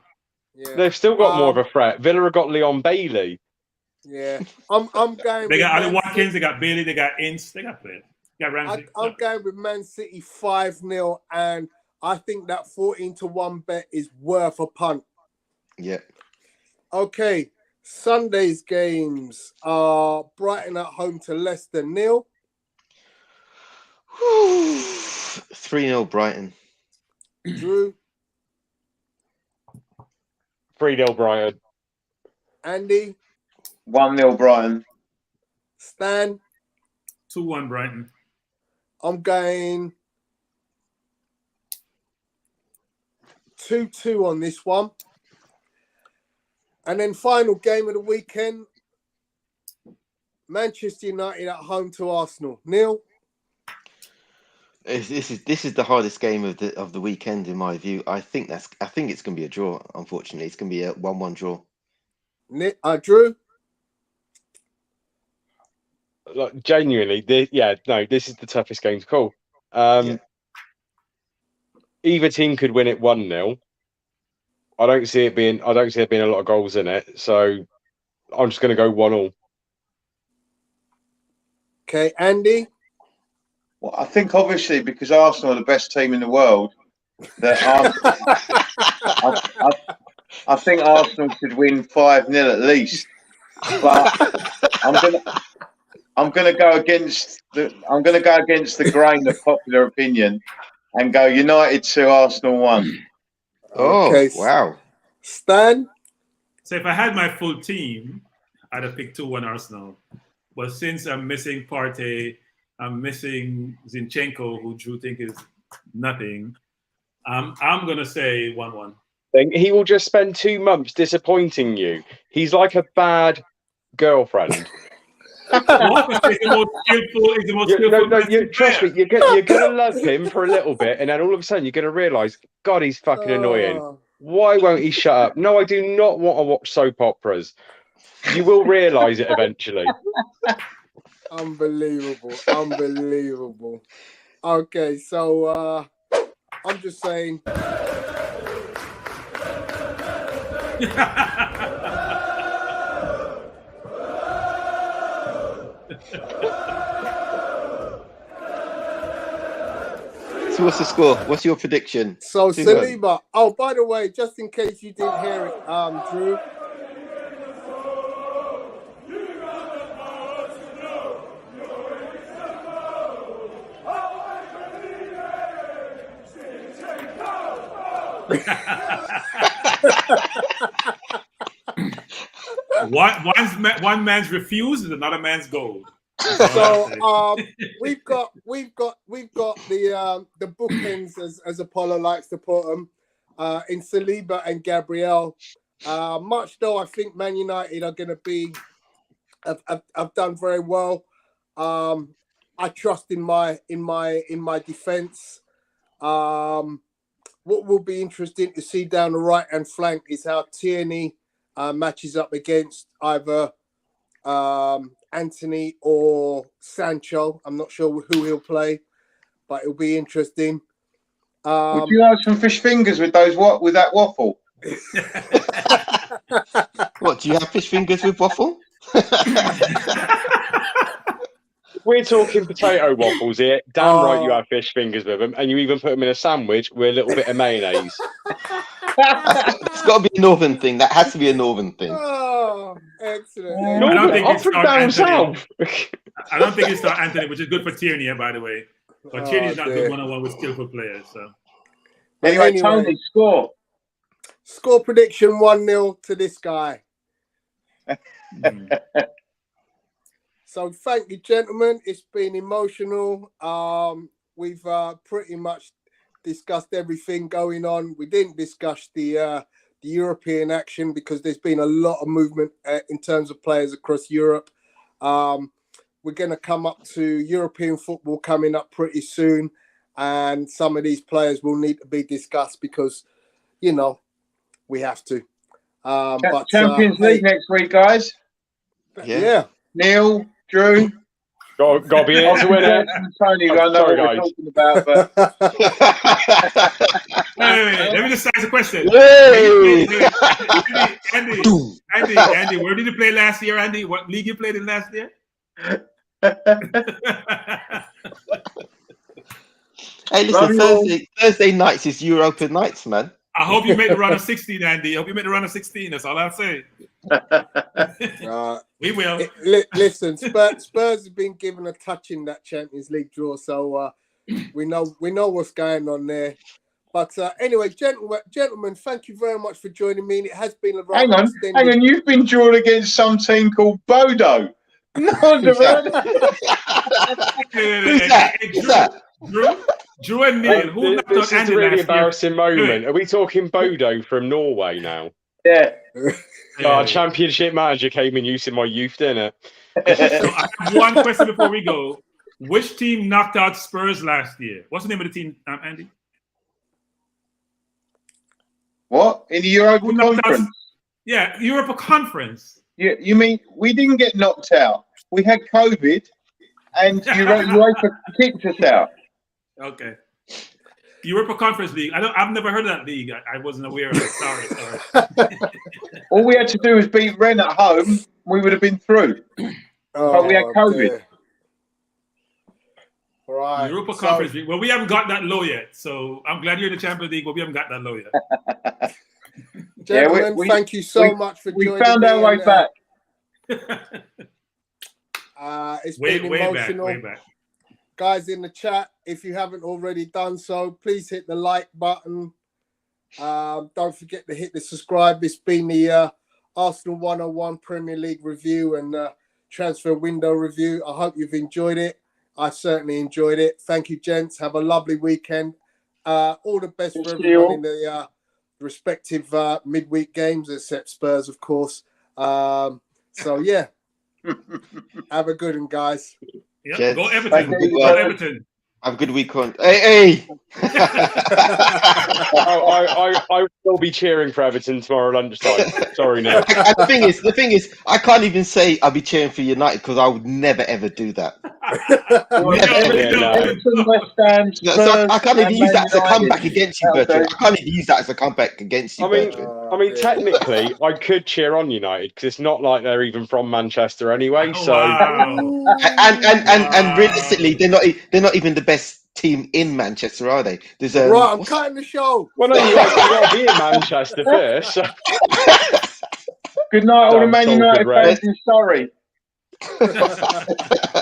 Yeah. They've still got more of a threat. Villa have got Leon Bailey. Yeah. I'm going. They got with Ali Man Watkins. City. They got Bailey. They got Ince. They got players. They got Ramsey. I'm going with Man City 5-0, and I think that 14-1 bet is worth a punt. Yeah. Okay. Sunday's games are Brighton at home to Leicester. Neil. 3-0 Brighton. Drew. 3-0 Brighton. Andy. 1-0 Brighton. Stan. 2-1 Brighton. I'm going 2-2 on this one. And then final game of the weekend, Manchester United at home to Arsenal. Neil. This is the hardest game of the weekend in my view. I think it's going to be a draw. Unfortunately, it's going to be a 1-1 draw. Drew? Like, genuinely, this is the toughest game to call. Either team could win it 1-0. I don't see there being a lot of goals in it, so I'm just going to go 1-1. Okay, Andy? Well, I think obviously because Arsenal are the best team in the world, that I think Arsenal could win 5-0 at least. But I'm gonna go against the grain of popular opinion and go United 2, Arsenal 1. Oh, Okay. wow. Stan? So if I had my full team, I'd have picked 2-1 Arsenal. But since I'm missing Partey, I'm missing Zinchenko, who Drew think is nothing, I'm going to say 1-1. He will just spend 2 months disappointing you. He's like a bad girlfriend. He's the most skillful. Trust me, you're going to love him for a little bit, and then all of a sudden you're going to realise, God, he's fucking annoying. Why won't he shut up? No, I do not want to watch soap operas. You will realise it eventually. Unbelievable. Okay, so I'm just saying. So what's the score? What's your prediction? So Saliba. Oh, by the way, just in case you didn't hear it, Drew. One man's refuse is another man's goal. So we've got the bookends as Apollo likes to put them in Saliba and Gabriel. Much though I think Man United are going to be have done very well. I trust in my defense. What will be interesting to see down the right hand flank is how Tierney matches up against either Anthony or Sancho. I'm not sure who he'll play, but it'll be interesting. Would you have some fish fingers with that waffle? What, do you have fish fingers with waffle? We're talking potato waffles here. Damn right you have fish fingers with them, and you even put them in a sandwich with a little bit of mayonnaise. It's got to be a northern thing. That has to be a northern thing. Oh, excellent. I don't think it's from down south. I don't think it's not Anthony, which is good for Tierney, by the way. But Tierney's not good one-on-one with skillful players. So anyway, Tony, score. Score prediction 1-0 to this guy. So thank you, gentlemen. It's been emotional. We've pretty much discussed everything going on. We didn't discuss the European action because there's been a lot of movement in terms of players across Europe. We're going to come up to European football coming up pretty soon, and some of these players will need to be discussed because, you know, we have to. But Champions League next week, guys. Yeah. Neil, Drew. Got to be in to win it. Tony, I know what we're talking about, but wait. Let me just ask a question. Andy, where did you play last year, Andy? What league you played in last year? Hey, listen, Thursday nights is Europa nights, man. I hope you made the run of 16, Andy. I hope you made the run of 16. That's all I'll say. We will. Listen, Spurs have been given a touch in that Champions League draw, so we know what's going on there. But anyway, gentlemen, thank you very much for joining me. And it has been a hang on. You've been drawn against some team called Bodo. No, Who's that? Drew and Neil. This is a really embarrassing moment. Are we talking Bodo from Norway now? Yeah. Our championship manager came in use in my youth, didn't it? So I have one question before we go. Which team knocked out Spurs last year? What's the name of the team, Andy? What? In the Europa Who knocked out- Conference? Yeah, Europa Conference. You mean we didn't get knocked out? We had COVID, and UEFA kicked us out. Okay. Europa Conference League. I've never heard of that league. I wasn't aware of it. Sorry. All we had to do was beat Rennes at home. We would have been through. But we had COVID. dear. Right. Europa so- Conference League. Well, we haven't got that low yet. So I'm glad you're in the Champions League, but we haven't got that low yet. Gentlemen, we- thank you so much for We joining found me our way and, back. It's way been back, emotional. way back. Guys in the chat, if you haven't already done so, please hit the like button. Don't forget to hit the subscribe. It's been the Arsenal 101 Premier League review and transfer window review. I hope you've enjoyed it. I certainly enjoyed it. Thank you, gents. Have a lovely weekend. All the best for Thank everyone you. in the respective midweek games, except Spurs, of course. So, yeah. Have a good one, guys. Yeah, Yes. go Thank Everton. you. Go Everton. Have a good week on. Hey! I will be cheering for Everton tomorrow lunchtime. Sorry, Neil. And the thing is, I can't even say I'll be cheering for United because I would never ever do that. Everton, West Ham, So Spurs, I can't even and use that Man as a comeback United. against you, Bertrand. I can't even use that as a comeback against you, I mean, Bertrand. technically, I could cheer on United because it's not like they're even from Manchester anyway. Oh, So wow. And realistically, they're not even the best team in Manchester, are they? There's Right, I'm cutting the show. well, no, you got to be in Manchester first. So. Good night, all the Damn Man Salford United Red. fans in Surrey.